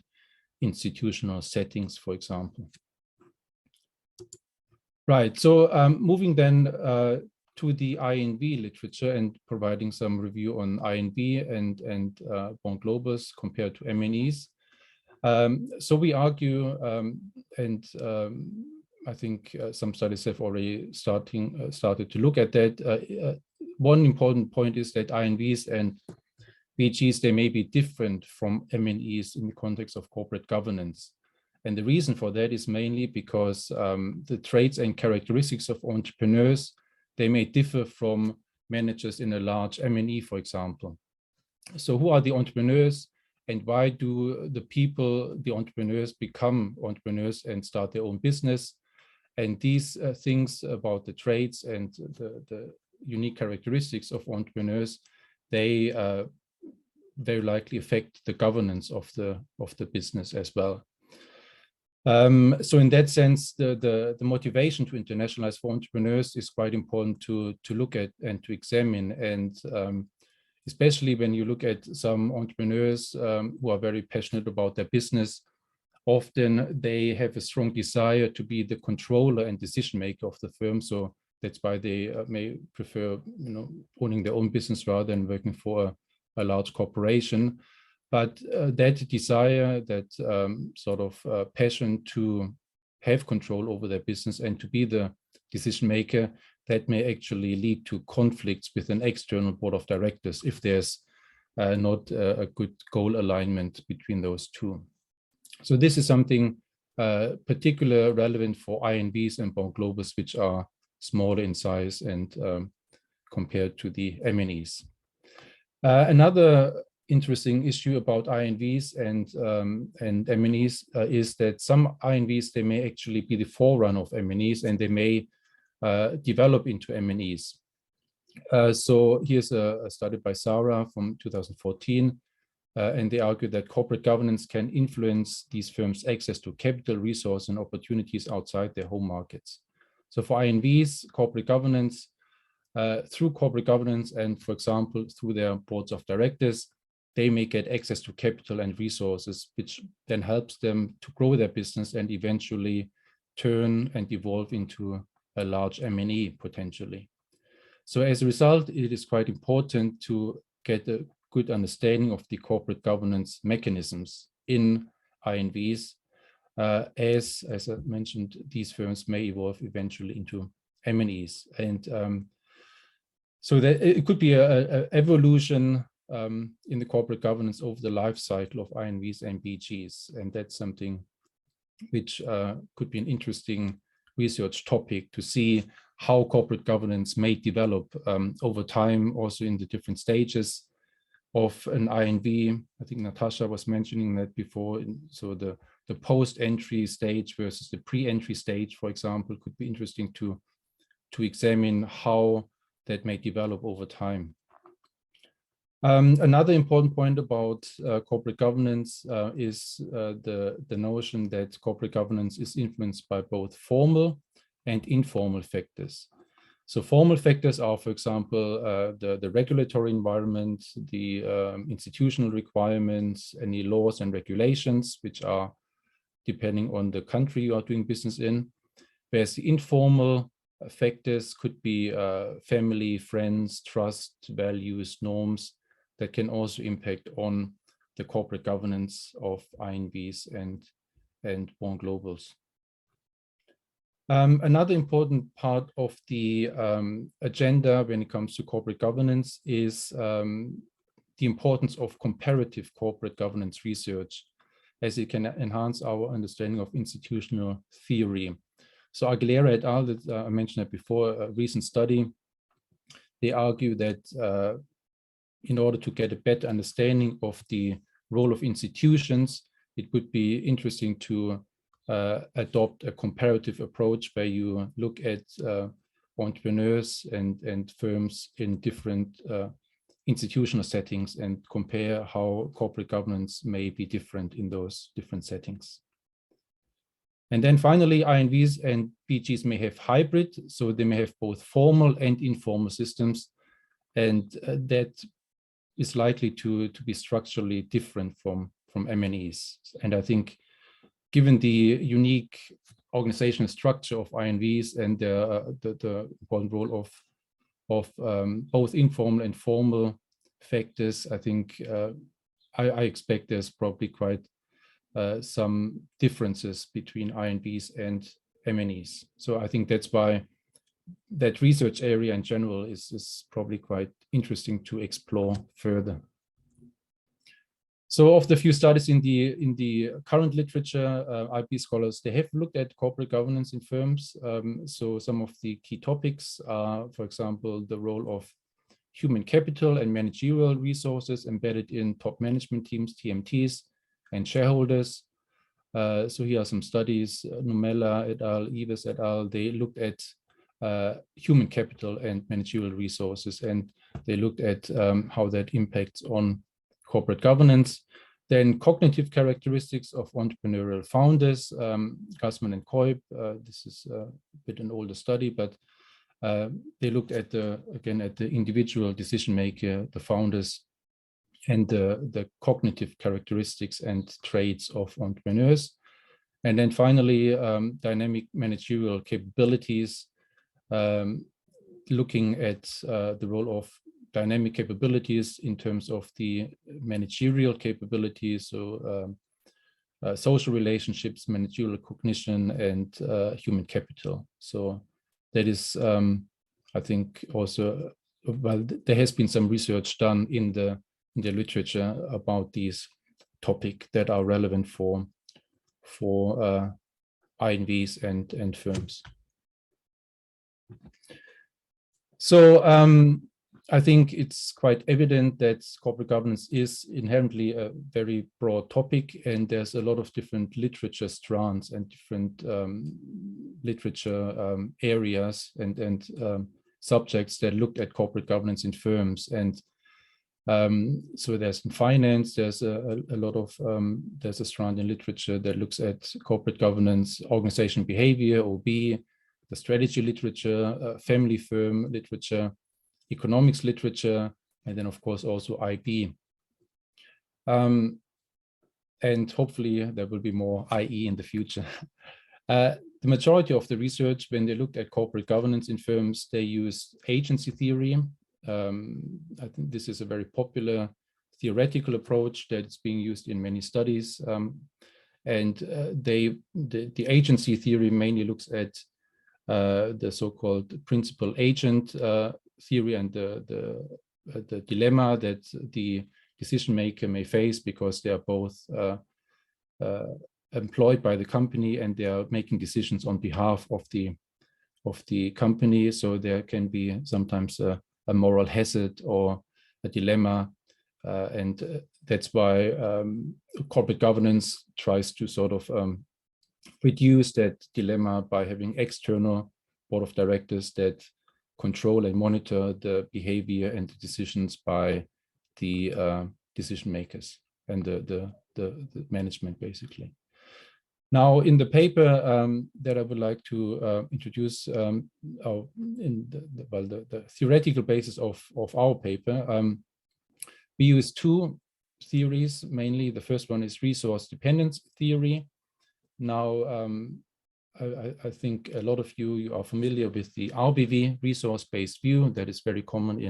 institutional settings, for example. Right, so moving then to the INV literature and providing some review on INV and Bon Globus compared to MNEs. So we argue, and I think some studies have already started to look at that. One important point is that INVs and BGs, they may be different from MNEs in the context of corporate governance. And the reason for that is mainly because the traits and characteristics of entrepreneurs, they may differ from managers in a large MNE, for example. So who are the entrepreneurs and why do the entrepreneurs become entrepreneurs and start their own business? And these things about the traits and the unique characteristics of entrepreneurs, they very likely affect the governance of the business as well. So in that sense, the motivation to internationalize for entrepreneurs is quite important to look at and to examine. And especially when you look at some entrepreneurs who are very passionate about their business, often they have a strong desire to be the controller and decision maker of the firm. So that's why they may prefer, owning their own business rather than working for a large corporation. But that desire, that sort of passion to have control over their business and to be the decision maker, that may actually lead to conflicts with an external board of directors if there's not a good goal alignment between those two. So this is something particularly relevant for INVs and Bon Globus, which are smaller in size and compared to the MNEs. Another interesting issue about INVs and MNEs is that some INVs, they may actually be the forerunner of MNEs and they may develop into MNEs. So here's a study by Sarah from 2014, and they argue that corporate governance can influence these firms' access to capital, resource, and opportunities outside their home markets. So for INVs, corporate governance, through corporate governance and, for example, through their boards of directors, they may get access to capital and resources, which then helps them to grow their business and eventually turn and evolve into a large M&E potentially. So as a result, it is quite important to get a good understanding of the corporate governance mechanisms in INVs, as I mentioned, these firms may evolve eventually into M&Es. And so that it could be an evolution in the corporate governance over the life cycle of INVs and BGs. And that's something which could be an interesting research topic to see how corporate governance may develop over time, also in the different stages of an INV. I think Natasha was mentioning that before. So the post-entry stage versus the pre-entry stage, for example, could be interesting to examine how that may develop over time. Another important point about corporate governance is the notion that corporate governance is influenced by both formal and informal factors. So formal factors are, for example, the regulatory environment, the institutional requirements, any laws and regulations, which are depending on the country you are doing business in. Whereas the informal factors could be family, friends, trust, values, norms that can also impact on the corporate governance of INVs and born globals. Another important part of the agenda when it comes to corporate governance is the importance of comparative corporate governance research, as it can enhance our understanding of institutional theory. So Aguilera et al., that I mentioned it before, a recent study, they argue that in order to get a better understanding of the role of institutions, it would be interesting to adopt a comparative approach where you look at entrepreneurs and firms in different institutional settings and compare how corporate governance may be different in those different settings. And then finally, INVs and PGs may have hybrid, so they may have both formal and informal systems, and that is likely to be structurally different from MNEs. And I think given the unique organizational structure of INVs and the important role of both informal and formal factors, I think I expect there's probably quite some differences between INVs and MNEs. So I think that's why that research area in general is probably quite interesting to explore further. So of the few studies in the current literature, IP scholars, they have looked at corporate governance in firms. So some of the key topics are, for example, the role of human capital and managerial resources embedded in top management teams, TMTs, and shareholders. So here are some studies, Numella et al., Ives et al., they looked at human capital and managerial resources, and they looked at how that impacts on corporate governance. Then cognitive characteristics of entrepreneurial founders, Gassman and Koip, this is a bit an older study, but they looked at again at the individual decision maker, the founders, and the cognitive characteristics and traits of entrepreneurs. And then finally, dynamic managerial capabilities, looking at the role of dynamic capabilities in terms of the managerial capabilities, so social relationships, managerial cognition, and human capital. So that is, I think, also, well, there has been some research done in the literature about these topics that are relevant for INVs and firms. So I think it's quite evident that corporate governance is inherently a very broad topic, and there's a lot of different literature strands and different literature areas and subjects that looked at corporate governance in firms. And so there's in finance, there's a lot of, there's a strand in literature that looks at corporate governance, organizational behavior, OB, the strategy literature, family firm literature, economics literature, and then of course also IB. And hopefully there will be more IE in the future. The majority of the research, when they looked at corporate governance in firms, they used agency theory. I think this is a very popular theoretical approach that is being used in many studies. And the agency theory mainly looks at the so-called principal agent theory and the dilemma that the decision maker may face because they are both employed by the company and they are making decisions on behalf of the company. So there can be sometimes a moral hazard or a dilemma, and that's why corporate governance tries to sort of reduce that dilemma by having external board of directors that control and monitor the behavior and the decisions by the decision makers and the management, basically. Now, in the paper that I would like to introduce, the theoretical basis of our paper, we use two theories mainly. The first one is resource dependence theory. Now, I think a lot of you are familiar with the RBV, resource-based view, that is very common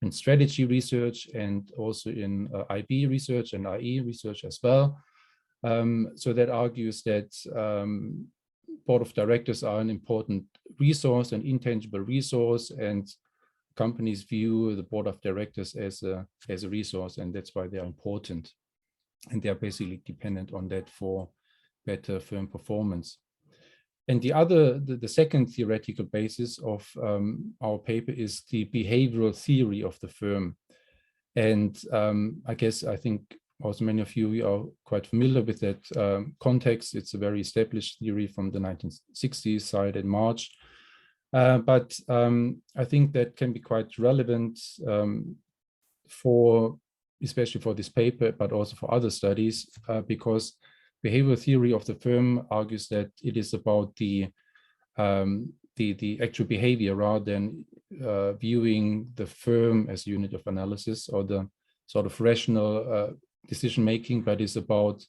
in strategy research and also in IB research and IE research as well. So that argues that board of directors are an important resource, an intangible resource, and companies view the board of directors as a resource, and that's why they are important. And they are basically dependent on that for better firm performance. And the second theoretical basis of our paper is the behavioral theory of the firm. And I think also many of you are quite familiar with that context. It's a very established theory from the 1960s, cited in March. But I think that can be quite relevant especially for this paper, but also for other studies, because behavioral theory of the firm argues that it is about the actual behavior rather than viewing the firm as a unit of analysis or the sort of rational decision making, but is about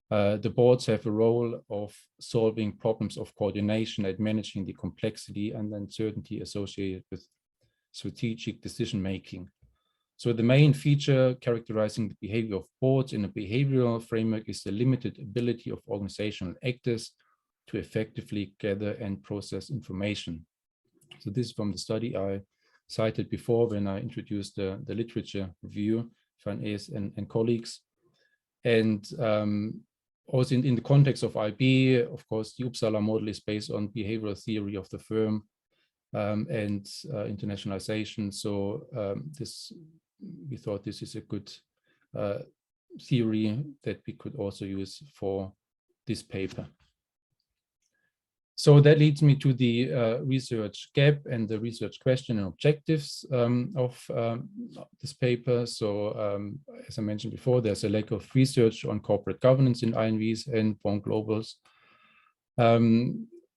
the boards have a role of solving problems of coordination and managing the complexity and uncertainty associated with strategic decision making. So the main feature characterizing the behavior of boards in a behavioral framework is the limited ability of organizational actors to effectively gather and process information. So this is from the study I cited before when I introduced the literature review, Van Es and colleagues. And also in the context of IB, of course, the Uppsala model is based on behavioral theory of the firm and internationalization. So we thought this is a good theory that we could also use for this paper. So that leads me to the research gap and the research question and objectives of this paper. So as I mentioned before, there's a lack of research on corporate governance in INVs and bond globals.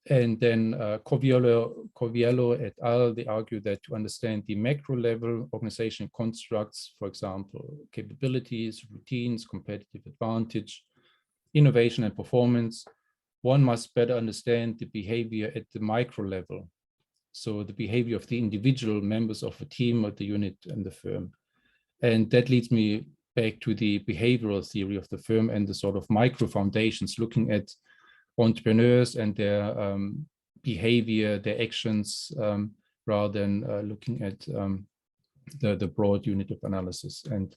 And then Coviello et al., they argue that to understand the macro level organizational constructs, for example, capabilities, routines, competitive advantage, innovation and performance, one must better understand the behavior at the micro level. So the behavior of the individual members of a team or the unit and the firm. And that leads me back to the behavioral theory of the firm and the sort of micro foundations, looking at entrepreneurs and their behavior, their actions, rather than looking at the broad unit of analysis. And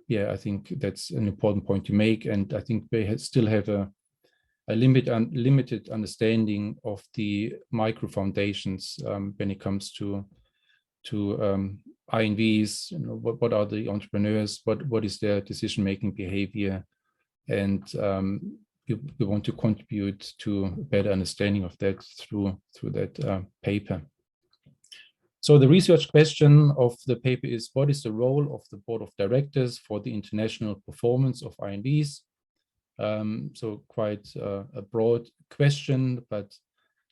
yeah, I think that's an important point to make. And I think they still have a limited understanding of the micro foundations when it comes to INVs. You know, what are the entrepreneurs? What is their decision-making behavior? And we want to contribute to a better understanding of that through that paper. So the research question of the paper is, what is the role of the board of directors for the international performance of INVs? So quite a broad question, but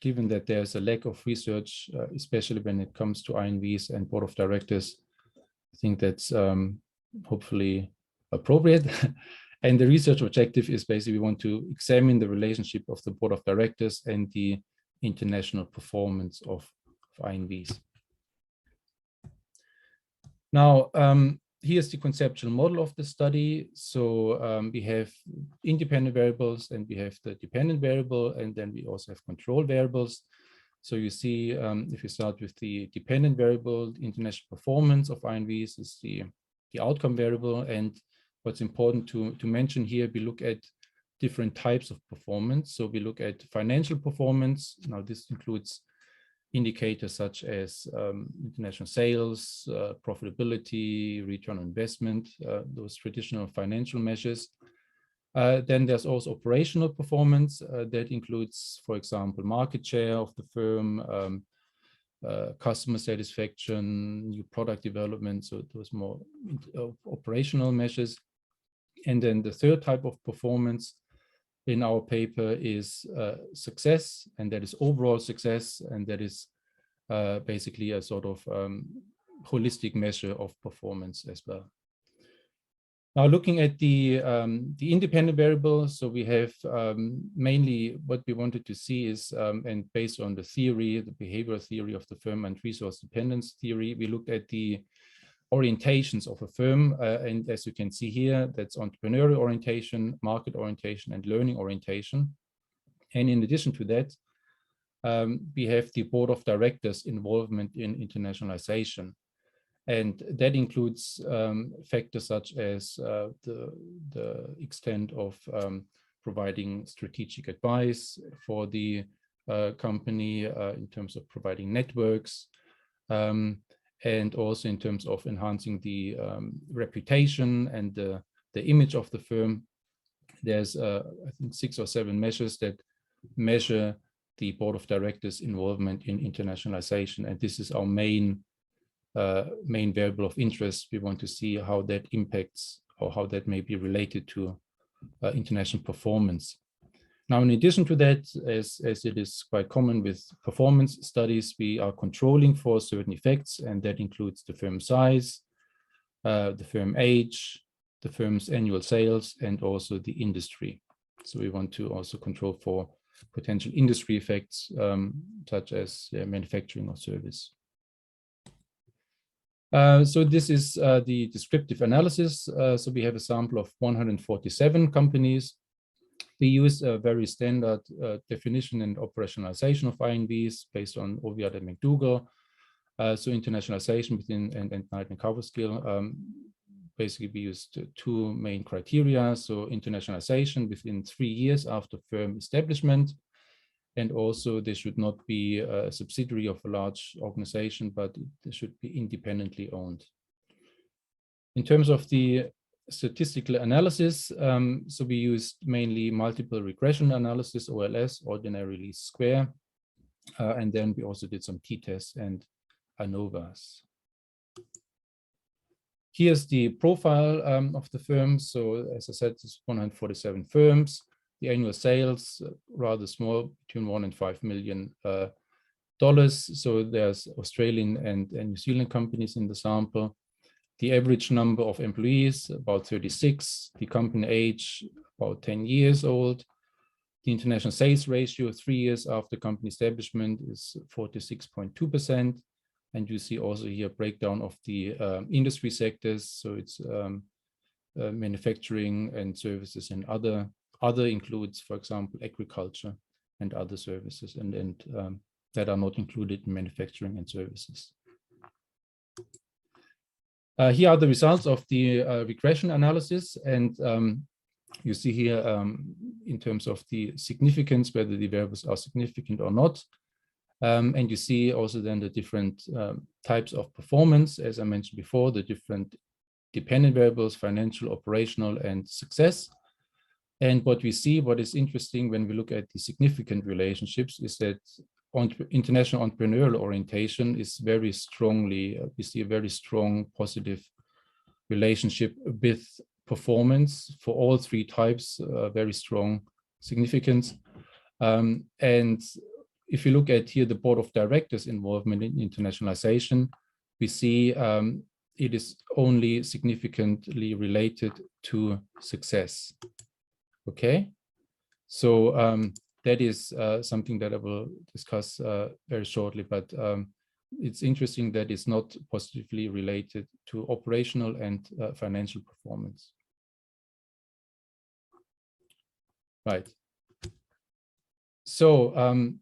given that there's a lack of research, especially when it comes to INVs and board of directors, I think that's hopefully appropriate. And the research objective is basically we want to examine the relationship of the board of directors and the international performance of INVs. Now, here's the conceptual model of the study. So we have independent variables and we have the dependent variable, and then we also have control variables. So you see, if you start with the dependent variable, the international performance of INVs is the outcome variable. And what's important to mention here, we look at different types of performance. So we look at financial performance. Now this includes indicators such as international sales, profitability, return on investment, those traditional financial measures. Then there's also operational performance that includes, for example, market share of the firm, customer satisfaction, new product development. So those more operational measures. And then the third type of performance in our paper is success, and that is overall success, and that is basically a sort of holistic measure of performance as well. Now, looking at the independent variables, so we have mainly what we wanted to see is, and based on the theory, the behavioral theory of the firm and resource dependence theory, we looked at the orientations of a firm. And as you can see here, that's entrepreneurial orientation, market orientation, and learning orientation. And in addition to that, we have the board of directors involvement in internationalization. And that includes factors such as the extent of providing strategic advice for the company in terms of providing networks, and also in terms of enhancing the reputation and the image of the firm. There's, I think, 6 or 7 measures that measure the board of directors involvement in internationalization. And this is our main variable of interest. We want to see how that impacts or how that may be related to international performance. Now, in addition to that, as it is quite common with performance studies, we are controlling for certain effects, and that includes the firm size, the firm age, the firm's annual sales, and also the industry. So we want to also control for potential industry effects, such as manufacturing or service. So this is the descriptive analysis. So we have a sample of 147 companies. We use a very standard definition and operationalization of INVs based on OVIAD and McDougall. So internationalization within and Knight and Cowperskill. Basically, we used 2 main criteria. So internationalization within 3 years after firm establishment. And also, they should not be a subsidiary of a large organization, but they should be independently owned. In terms of the statistical analysis, so we used mainly multiple regression analysis, OLS, ordinary least square. And then we also did some t-tests and ANOVAs. Here's the profile of the firms. So as I said, it's 147 firms. The annual sales, rather small, between $1 and $5 million. So there's Australian and New Zealand companies in the sample. The average number of employees, about 36. The company age, about 10 years old. The international sales ratio, 3 years after company establishment, is 46.2%. And you see also here a breakdown of the industry sectors. So it's manufacturing and services, and other includes, for example, agriculture and other services, and that are not included in manufacturing and services. Here are the results of the regression analysis, and you see here in terms of the significance, whether the variables are significant or not. And you see also then the different types of performance, as I mentioned before, the different dependent variables, financial, operational, and success. And what we see, what is interesting when we look at the significant relationships, is that international entrepreneurial orientation is very strongly, we see a very strong positive relationship with performance for all 3 types, very strong significance. And if you look at here the board of directors involvement in internationalization, we see it is only significantly related to success. Okay, so that is something that I will discuss very shortly, but it's interesting that it's not positively related to operational and financial performance. Right. So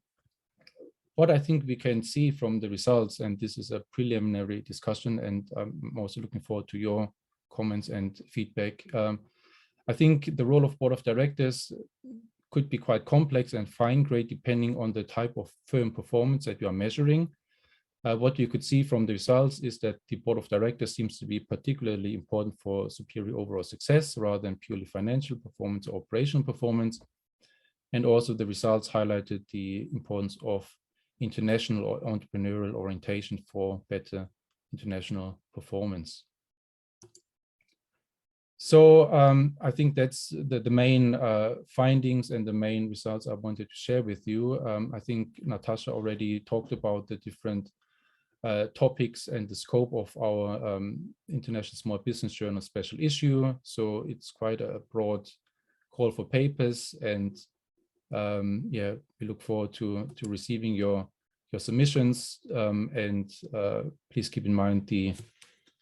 what I think we can see from the results, and this is a preliminary discussion, and I'm also looking forward to your comments and feedback. I think the role of board of directors could be quite complex and fine-grained depending on the type of firm performance that you are measuring. What you could see from the results is that the board of directors seems to be particularly important for superior overall success rather than purely financial performance or operational performance. And also the results highlighted the importance of international or entrepreneurial orientation for better international performance. So I think that's the main findings and the main results I wanted to share with you. I think Natasha already talked about the different topics and the scope of our International Small Business Journal special issue. So it's quite a broad call for papers, and yeah, we look forward to receiving your submissions, and please keep in mind the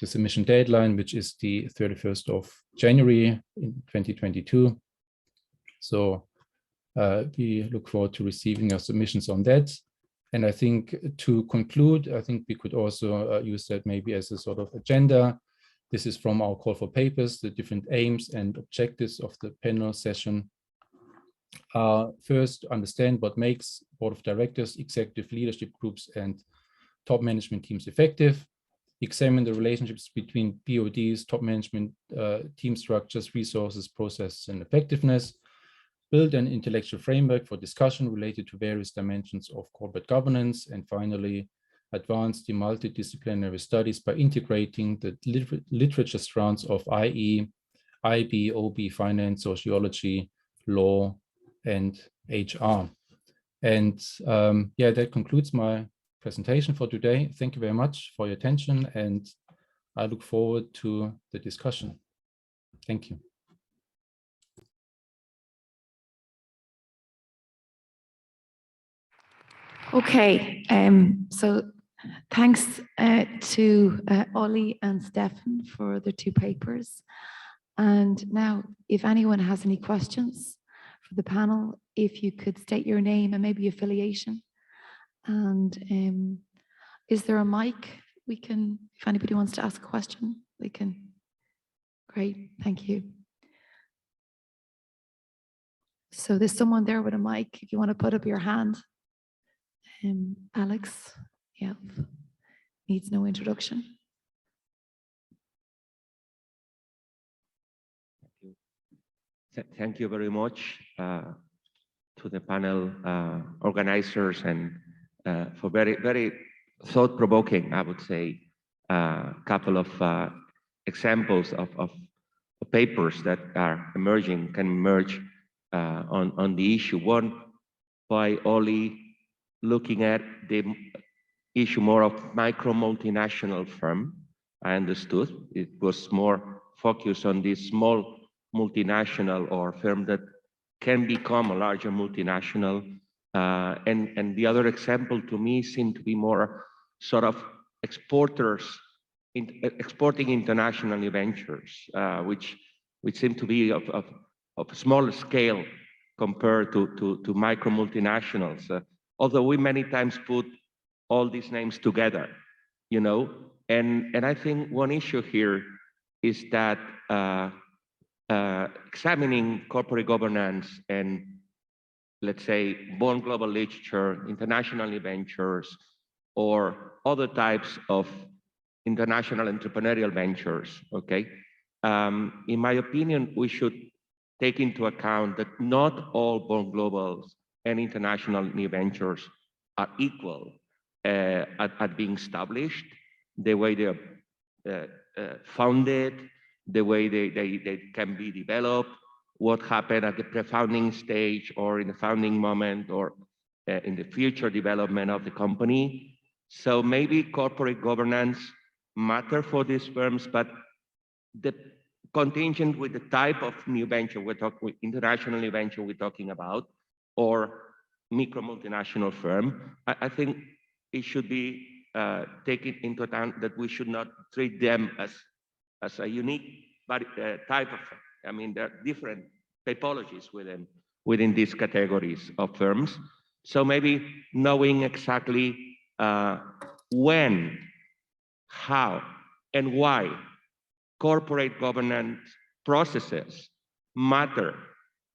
submission deadline, which is the 31st of January in 2022. So we look forward to receiving your submissions on that. And I think to conclude, I think we could also use that maybe as a sort of agenda. This is from our call for papers, the different aims and objectives of the panel session. First, understand what makes board of directors, executive leadership groups, and top management teams effective. Examine the relationships between BODs, top management team structures, resources, processes, and effectiveness. Build an intellectual framework for discussion related to various dimensions of corporate governance. And finally, advance the multidisciplinary studies by integrating the literature strands of IE, IB, OB, finance, sociology, law, and HR. And yeah, that concludes my presentation for today. Thank you very much for your attention, and I look forward to the discussion. Thank you. Okay, so thanks to Ollie and Stephan for the two papers. And now, if anyone has any questions for the panel, if you could state your name and maybe affiliation. And is there a mic? We can, if anybody wants to ask a question, we can. Great, thank you. So there's someone there with a mic, if you want to put up your hand. Alex, yeah, needs no introduction. Thank you very much to the panel organizers, and for very thought-provoking, I would say, couple of examples of papers that are emerging, can emerge on the issue. One by Ollie, looking at the issue more of micro multinational firm. I understood it was more focused on this small multinational or firm that can become a larger multinational. And the other example to me seemed to be more sort of exporters, exporting international ventures, which seem to be of smaller scale compared to micro multinationals. Although we many times put all these names together, you know, and I think one issue here is that examining corporate governance and, let's say, born global literature, international ventures, or other types of international entrepreneurial ventures, okay? In my opinion, we should take into account that not all born globals and international new ventures are equal at being established, the way they are founded, the way they can be developed, what happened at the pre-founding stage or in the founding moment or in the future development of the company. So maybe corporate governance matter for these firms, but the contingent with the type of new venture we're talking with, international new venture we're talking about, or micro multinational firm, I think it should be taken into account that we should not treat them as a unique type of, I mean, there are different typologies within these categories of firms. So maybe knowing exactly when, how, and why corporate governance processes matter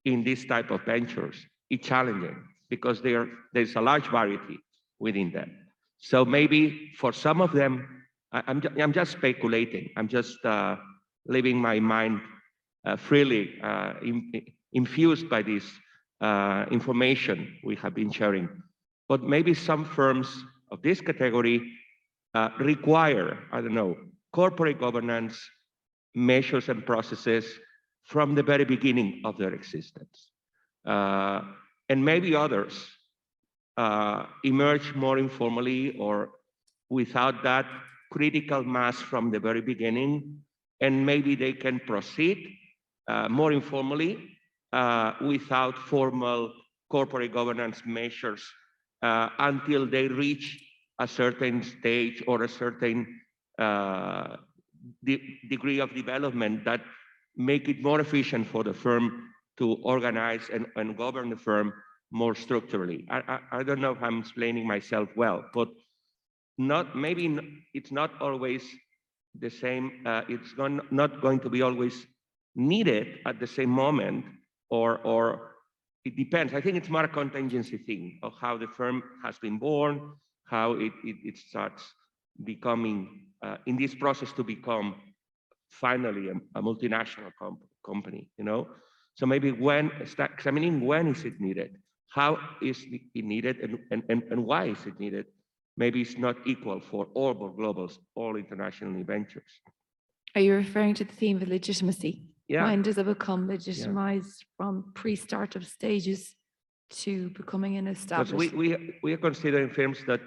in this type of ventures is challenging, because there's a large variety within them. So maybe for some of them, I'm just speculating. I'm just leaving my mind freely infused by this information we have been sharing. But maybe some firms of this category require, I don't know, corporate governance measures and processes from the very beginning of their existence. And maybe others emerge more informally or without that critical mass from the very beginning, and maybe they can proceed more informally without formal corporate governance measures until they reach a certain stage or a certain degree of development that make it more efficient for the firm to organize and govern the firm more structurally. I don't know if I'm explaining myself well, but it's not always the same. It's not going to be always needed at the same moment, or it depends. I think it's more a contingency thing of how the firm has been born, how it starts becoming, in this process to become finally a multinational company, you know? So maybe start examining when is it needed, how is it needed, and why is it needed? Maybe it's not equal for all globals, all international ventures. Are you referring to the theme of legitimacy? Yeah. When does it become legitimized from pre-startup stages to becoming an established? Because we are considering firms that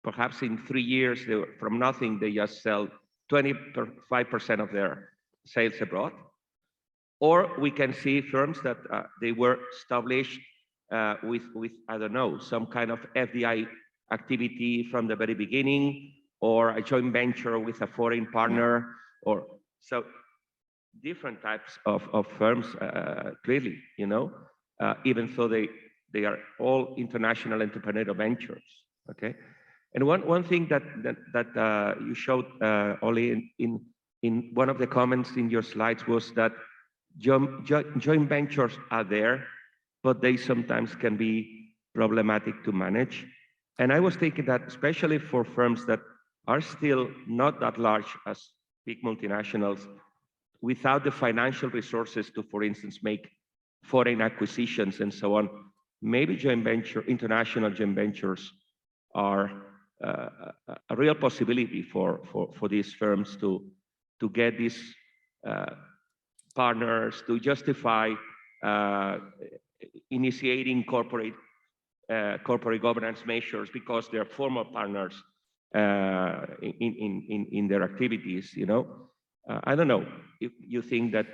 perhaps in 3 years, from nothing, they just sell 25% of their sales abroad. Or we can see firms that they were established with, I don't know, some kind of FDI activity from the very beginning, or a joint venture with a foreign partner, or so different types of firms, clearly, you know, even though they are all international entrepreneurial ventures, okay? And one thing that you showed, Oli, in one of the comments in your slides was that joint ventures are there, but they sometimes can be problematic to manage. And I was thinking that especially for firms that are still not that large as big multinationals, without the financial resources to, for instance, make foreign acquisitions and so on, maybe international joint ventures are a real possibility for these firms to get these partners to justify initiating corporate governance measures because they're former partners in their activities, you know. I don't know if you think that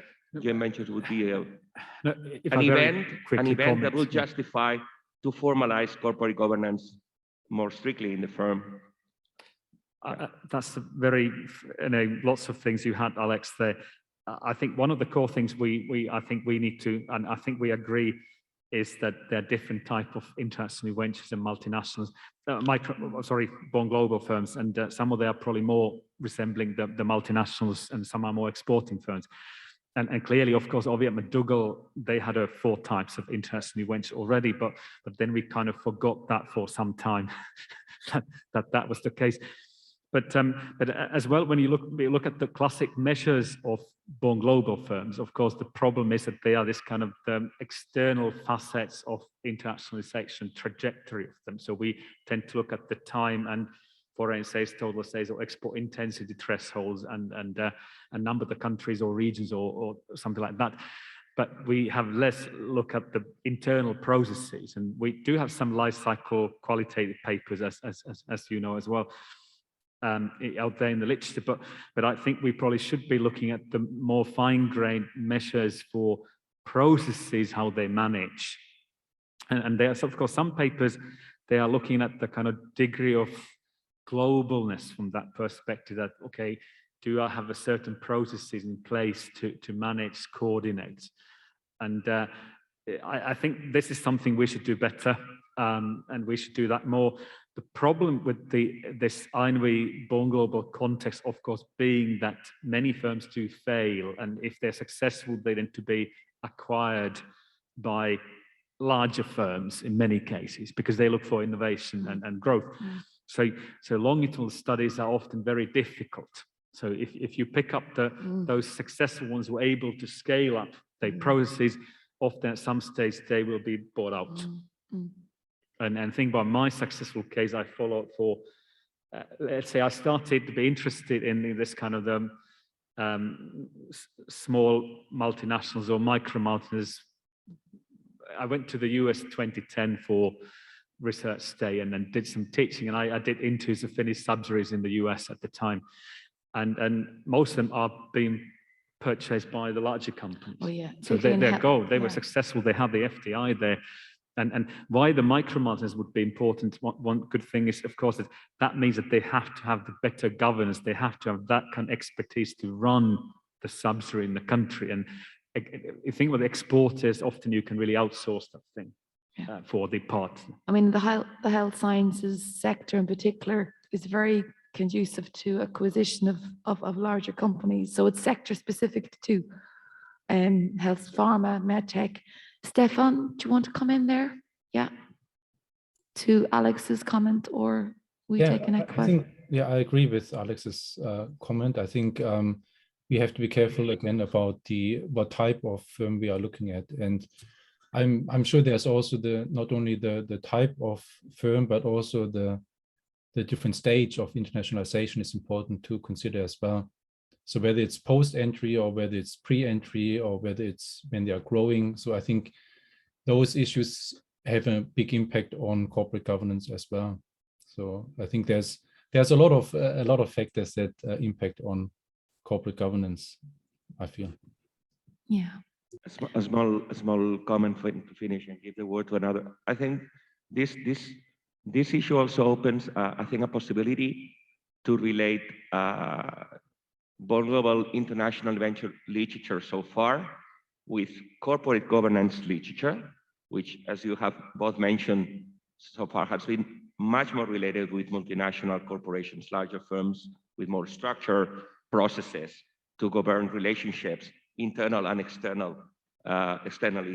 joint ventures would be an event that will justify to formalize corporate governance more strictly in the firm. That's a very, you know, lots of things you had, Alex, there. I think one of the core things I think we need to, and I think we agree, is that there are different type of international ventures and multinationals, born global firms, and some of them are probably more resembling the multinationals, and some are more exporting firms. And clearly, of course, Ovi at McDougall, they had 4 types of international ventures already, but then we kind of forgot that for some time that was the case. But as well, when you look at the classic measures of born global firms, of course, the problem is that they are this kind of external facets of internationalization trajectory of them. So we tend to look at the time and foreign sales, total sales, or export intensity thresholds, and number of the countries or regions or something like that. But we have less look at the internal processes, and we do have some life cycle qualitative papers, as you know as well, out there in the literature, but I think we probably should be looking at the more fine-grained measures for processes, how they manage. And there's, of course, some papers, they are looking at the kind of degree of globalness from that perspective, that, okay, do I have a certain processes in place to manage, coordinate? And I think this is something we should do better, and we should do that more. The problem with this INRI born global context, of course, being that many firms do fail, and if they're successful, they tend to be acquired by larger firms in many cases, because they look for innovation and growth. So longitudinal studies are often very difficult. So if you pick up those successful ones who are able to scale up their processes, often at some stage they will be bought out. And think about my successful case I followed for, let's say I started to be interested in this kind of small multinationals or micro multinationals. I went to the US 2010 for research stay and then did some teaching, and I did interviews of Finnish subsidiaries in the US at the time, and most of them are being purchased by the larger companies. Oh yeah. So their goal, they were successful. They have the FDI there. And why the micro multinationals would be important, one good thing is, of course, that means that they have to have the better governance. They have to have that kind of expertise to run the subsidiary in the country. And you think about the exporters, often you can really outsource that thing for the partner. I mean, the health sciences sector in particular is very conducive to acquisition of larger companies. So it's sector specific too. Health, pharma, medtech. Stephan, do you want to come in there? Yeah. To Alex's comment, or we take a next question? I agree with Alex's comment. I think we have to be careful again about what type of firm we are looking at. And I'm sure there's also not only the type of firm, but also the different stage of internationalization is important to consider as well. So whether it's post-entry or whether it's pre-entry or whether it's when they are growing. So I think those issues have a big impact on corporate governance as well. So I think there's a lot of factors that impact on corporate governance, I feel. Yeah. A small comment to finish and give the word to another. I think this issue also opens, I think, a possibility to relate global international venture literature so far with corporate governance literature, which, as you have both mentioned, so far has been much more related with multinational corporations, larger firms with more structured processes to govern relationships, internal and externally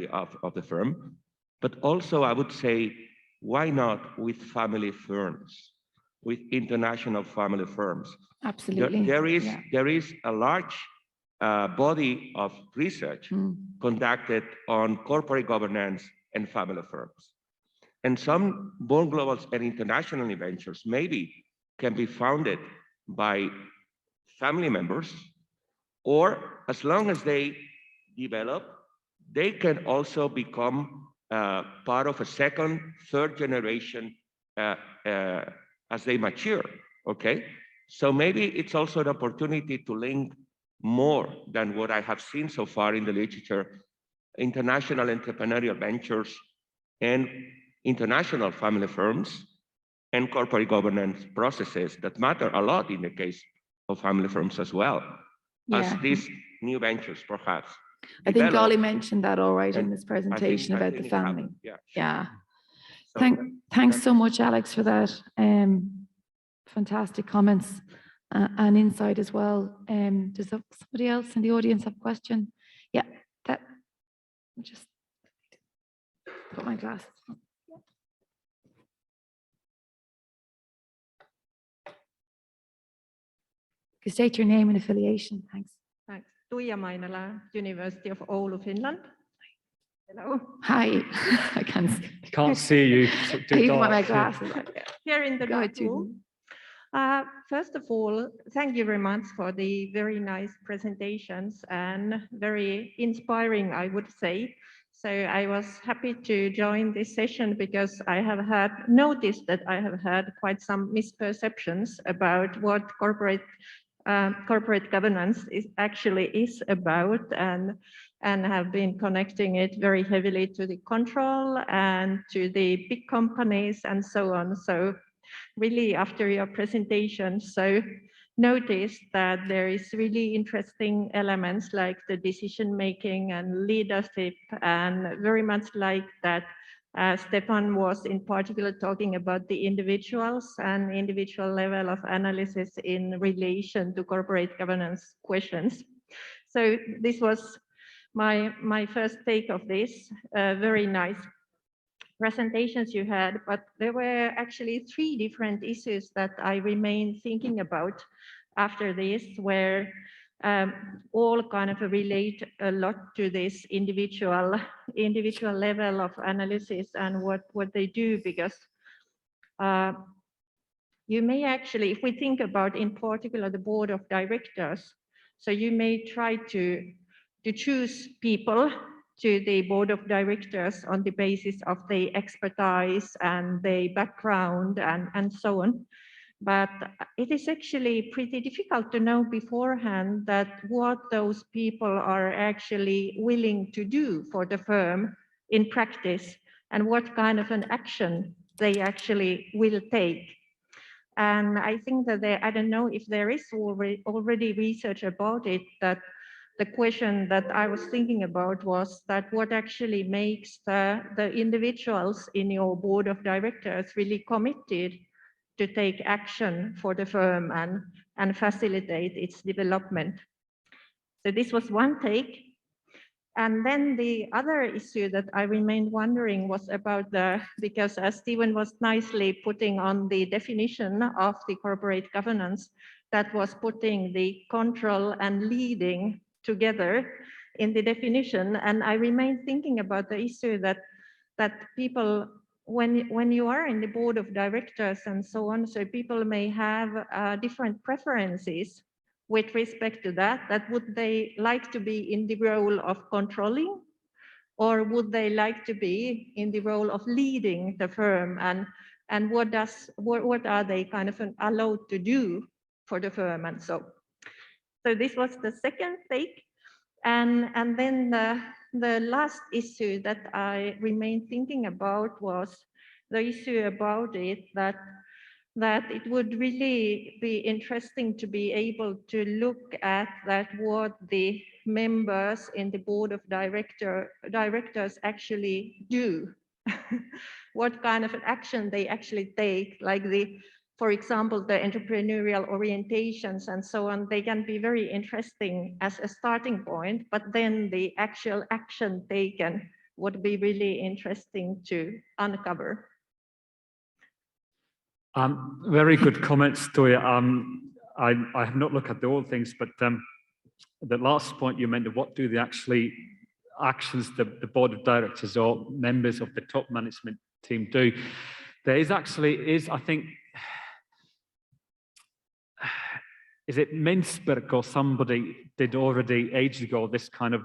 of the firm. But also, I would say, why not with family firms, with international family firms? Absolutely. There is a large body of research conducted on corporate governance and family firms. And some born globals and international ventures maybe can be founded by family members, or as long as they develop, they can also become part of a second, third generation as they mature, okay? So maybe it's also an opportunity to link more than what I have seen so far in the literature, international entrepreneurial ventures and international family firms and corporate governance processes that matter a lot in the case of family firms as well, as these new ventures perhaps. I think Ollie mentioned that all right in his presentation about the family. Yeah. So thanks so much, Alex, for that. Fantastic comments and insight as well. Does somebody else in the audience have a question? Yeah, just put my glasses on. You state your name and affiliation. Thanks. Thanks. Tuija Mainala, University of Oulu, Finland. Hello. Hi. I can't see you. I even my glasses. Here in the dark room. First of all, thank you very much for the very nice presentations and very inspiring, I would say. So I was happy to join this session because I have noticed that I have had quite some misperceptions about what corporate governance actually is about, and have been connecting it very heavily to the control and to the big companies and so on. So really, after your presentation, so noticed that there is really interesting elements like the decision making and leadership, and very much like that Stephan was in particular talking about the individuals and individual level of analysis in relation to corporate governance questions. So this was my first take of this. Very nice presentations you had, but there were actually 3 different issues that I remain thinking about after this, where all kind of relate a lot to this individual level of analysis and what they do, because you may actually, if we think about in particular the board of directors, So you may try to choose people to the board of directors on the basis of their expertise and their background and so on. But it is actually pretty difficult to know beforehand that what those people are actually willing to do for the firm in practice and what kind of an action they actually will take. And I think that I don't know if there is already research about it, that the question that I was thinking about was that what actually makes the individuals in your board of directors really committed to take action for the firm and facilitate its development. So this was one take. And then the other issue that I remained wondering was about because Stephen was nicely putting on the definition of the corporate governance, that was putting the control and leading together in the definition. And I remained thinking about the issue that people, when you are in the board of directors and so on, so people may have different preferences with respect to that would they like to be in the role of controlling, or would they like to be in the role of leading the firm, and what are they kind of allowed to do for the firm? And so this was the second take. And then the last issue that I remained thinking about was the issue about it, that it would really be interesting to be able to look at what the members in the board of directors actually do. What kind of an action they actually take, like for example, the entrepreneurial orientations and so on. They can be very interesting as a starting point, but then the actual action taken would be really interesting to uncover. Very good comments, Toya. I have not looked at all things, but the last point you mentioned, what do the actions the board of directors or members of the top management team do? There is I think, is it Mintzberg or somebody did already ages ago this kind of,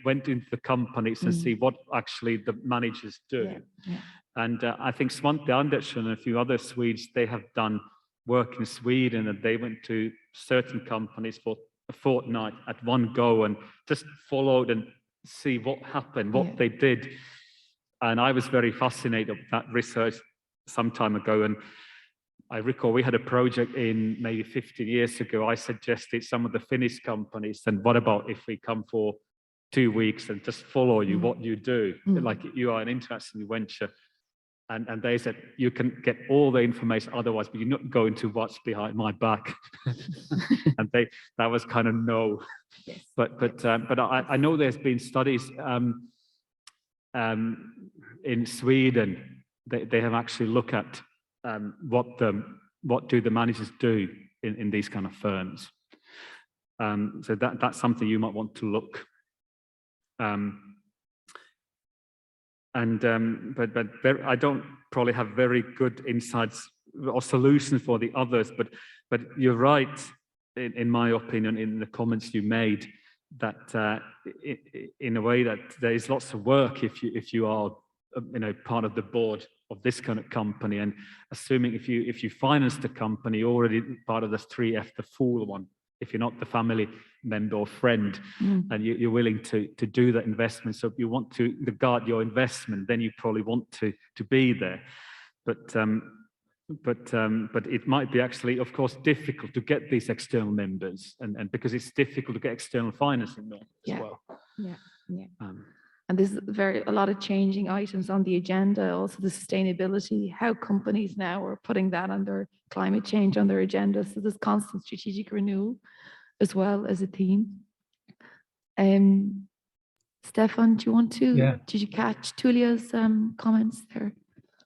went into the companies and see what actually the managers do. Yeah, yeah. And I think Svante Andersson and a few other Swedes, they have done work in Sweden, and they went to certain companies for a fortnight at one go and just followed and see what happened, what they did. And I was very fascinated with that research some time ago. And I recall we had a project in maybe 15 years ago. I suggested some of the Finnish companies, and what about if we come for 2 weeks and just follow you, what you do, like you are an interesting venture. And they said, you can get all the information otherwise, but you're not going to watch behind my back. And that was kind of no. Yes. But I know there's been studies in Sweden. They have actually looked at what do the managers do in these kind of firms. So that's something you might want to look. But I don't probably have very good insights or solutions for the others, but you're right, in my opinion, in the comments you made, that in a way that there is lots of work if you are part of the board of this kind of company, and assuming if you finance the company, you're already part of this 3F, the full one. If you're not the family member or friend, and you're willing to do that investment, so if you want to regard your investment, then you probably want to be there. But it might be actually, of course, difficult to get these external members, and because it's difficult to get external financing as well. Yeah. And there's a lot of changing items on the agenda, also the sustainability, how companies now are putting that under climate change on their agenda. So there's constant strategic renewal as well as a theme. Stefan, do you want to, did you catch Tulia's comments there?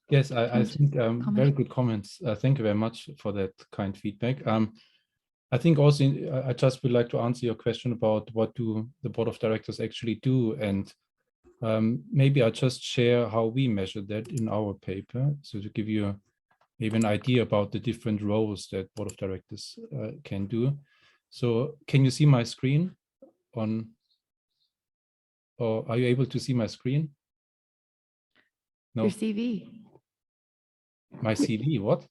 Yes, I think very good comments. Thank you very much for that kind feedback. I think also I just would like to answer your question about what do the board of directors actually do, and maybe I'll just share how we measure that in our paper, so to give you maybe an idea about the different roles that board of directors can do. So can you see my screen on, or are you able to see my screen? No. Your CV. My CV, what?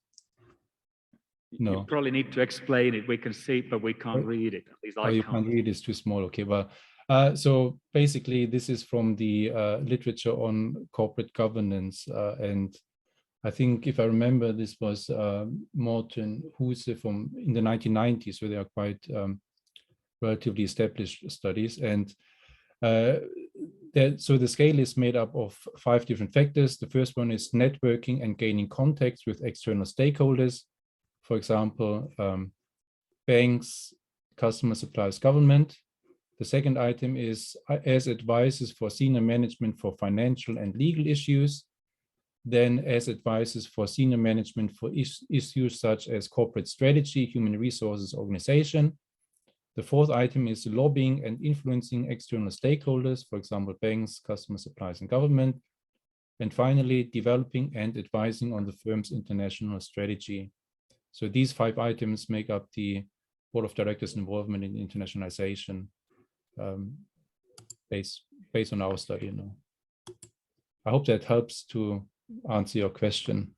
No. You probably need to explain it. We can see it, but we can't read it. At least Oh, I you can't. can't read, it's too small. Okay, well, so basically this is from the literature on corporate governance. And I think if I remember, this was Morten Huse from in the 1990s, so they are quite relatively established studies. And so the scale is made up of 5 different factors. The first one is networking and gaining contacts with external stakeholders. For example, banks, customer, suppliers, government. The second item is as advisors for senior management for financial and legal issues. Then as advisors for senior management for issues such as corporate strategy, human resources, organization. The fourth item is lobbying and influencing external stakeholders, for example, banks, customer, suppliers, and government. And finally, developing and advising on the firm's international strategy. So these 5 items make up the board of directors' involvement in internationalization based on our study. I hope that helps to answer your question.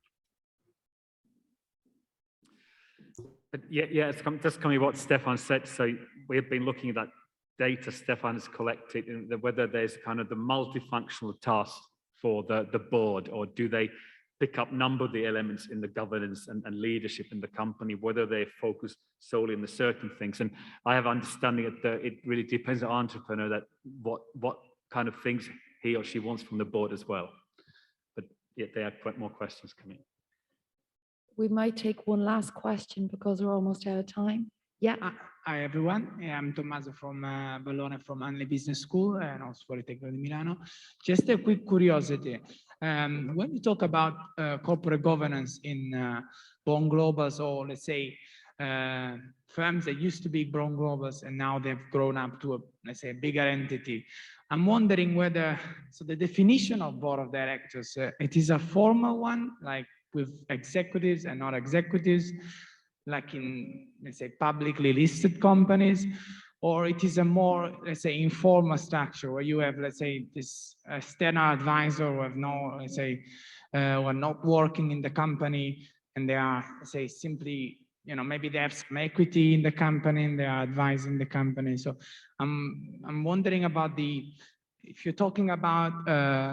But yeah, it's just coming what Stephan said. So we've been looking at that data Stephan has collected, and whether there's kind of the multifunctional task for the board, or do they pick up number of the elements in the governance and leadership in the company, whether they focus solely on the certain things. And I have understanding that it really depends on the entrepreneur that what kind of things he or she wants from the board as well. But yet there are quite more questions coming. We might take one last question because we're almost out of time. Yeah. Hi everyone, I'm Tommaso from Bologna, from Anle Business School and also Politecnico di Milano. Just a quick curiosity. When you talk about corporate governance in born globals, or let's say firms that used to be born globals and now they've grown up to let's say a bigger entity, I'm wondering whether, so the definition of board of directors, it is a formal one, like with executives and not executives, like in, let's say, publicly listed companies, or it is a more, let's say, informal structure where you have, let's say, this external advisor who have no, let's say, who are not working in the company, and they are, let's say, simply, you know, maybe they have some equity in the company and they are advising the company. So I'm wondering about if you're talking about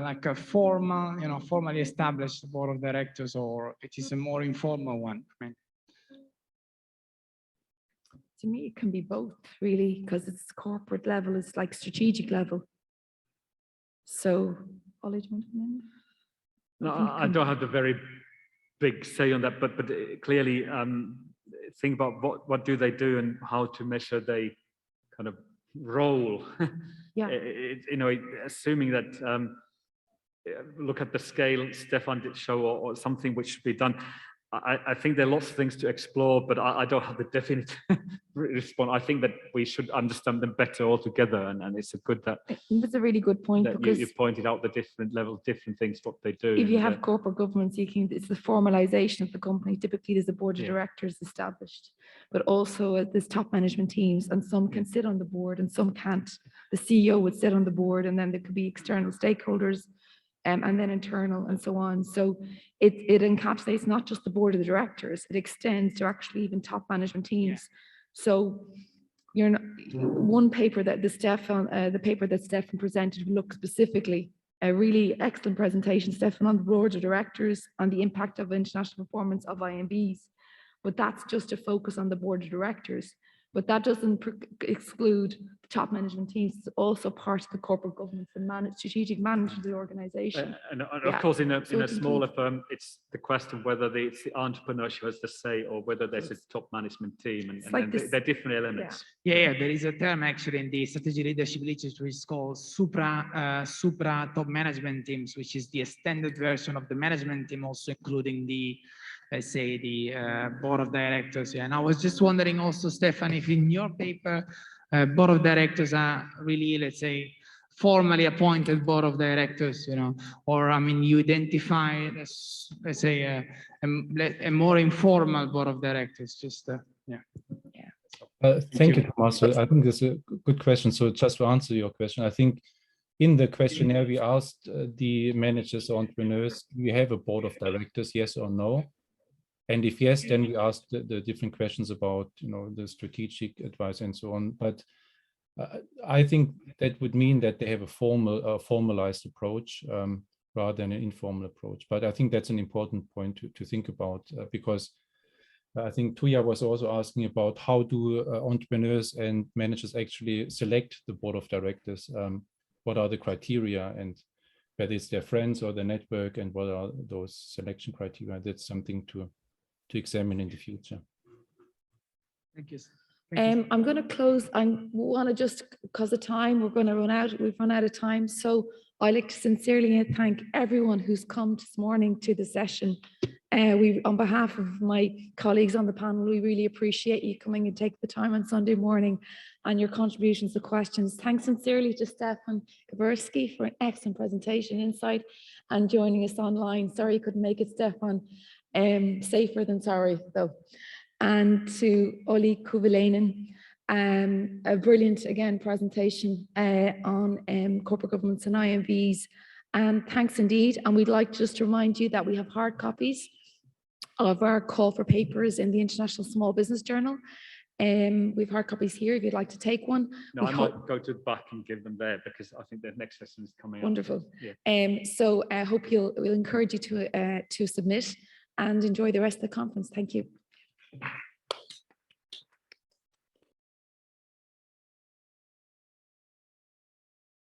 like a formal, you know, formally established board of directors, or it is a more informal one. I mean, To me, it can be both, really, because it's corporate level, it's like strategic level. So, Ollie, do you want to come in? No, I don't have the very big say on that, but clearly think about what do they do and how to measure their kind of role. Yeah. You know, assuming that look at the scale Stephan did show, or something which should be done. I think there are lots of things to explore, but I don't have the definite response. I think that we should understand them better altogether, and it's a good that That's a really good point, that because you pointed out the different levels, different things, what they do. if you and, have corporate governance, it's the formalization of the company. Typically, there's a board of Yeah. directors established, but also there's top management teams, and some can sit on the board and some can't. The CEO would sit on the board, and then there could be external stakeholders, and then internal, and so on. So it encapsulates not just the board of the directors, it extends to actually even top management teams. So you're not, one paper that the paper that Stephan presented looked specifically, a really excellent presentation, Stephan, on the board of directors, on the impact of international performance of IMBs. But that's just a focus on the board of directors. But that doesn't exclude the top management teams. It's also part of the corporate governance and strategic management of the organization. And of course, in a smaller firm, it's the question whether it's the entrepreneur who has the say, or whether there's a top management team, and they're different elements. Yeah, there is a term actually in the strategy leadership literature which is called supra top management teams, which is the extended version of the management team, also including the, let's say, the board of directors. Yeah. And I was just wondering also, Stephan, if in your paper, board of directors are really, let's say, formally appointed board of directors, you know, or I mean, you identify as, let's say, a more informal board of directors. Just yeah. Thank you, Tommaso. I think that's a good question. So just to answer your question, I think in the questionnaire, we asked the managers or entrepreneurs, do we have a board of directors, yes or no? And if yes, then we asked the different questions about, the strategic advice and so on. But I think that would mean that they have a formalized approach rather than an informal approach. But I think that's an important point to think about because I think Tuya was also asking about how do entrepreneurs and managers actually select the board of directors? What are the criteria and whether it's their friends or their network and what are those selection criteria? That's something to examine in the future. Thank you. I'm going to close. I want to just, because of time, we've run out of time. So I'd like to sincerely thank everyone who's come this morning to the session. On behalf of my colleagues on the panel, we really appreciate you coming and take the time on Sunday morning and your contributions to questions. Thanks sincerely to Stephan Gerschewski for an excellent presentation, insight, and joining us online. Sorry you couldn't make it, Stephan. Safer than sorry, though. And to Olli Kuvilainen, a brilliant, again, presentation on corporate governance and IMVs. And thanks indeed. And we'd like just to remind you that we have hard copies of our call for papers in the International Small Business Journal. We've hard copies here if you'd like to take one. No, I might go to the back and give them there because I think the next session is coming Wonderful. up. Wonderful. So I hope we'll encourage you to submit and enjoy the rest of the conference. Thank you.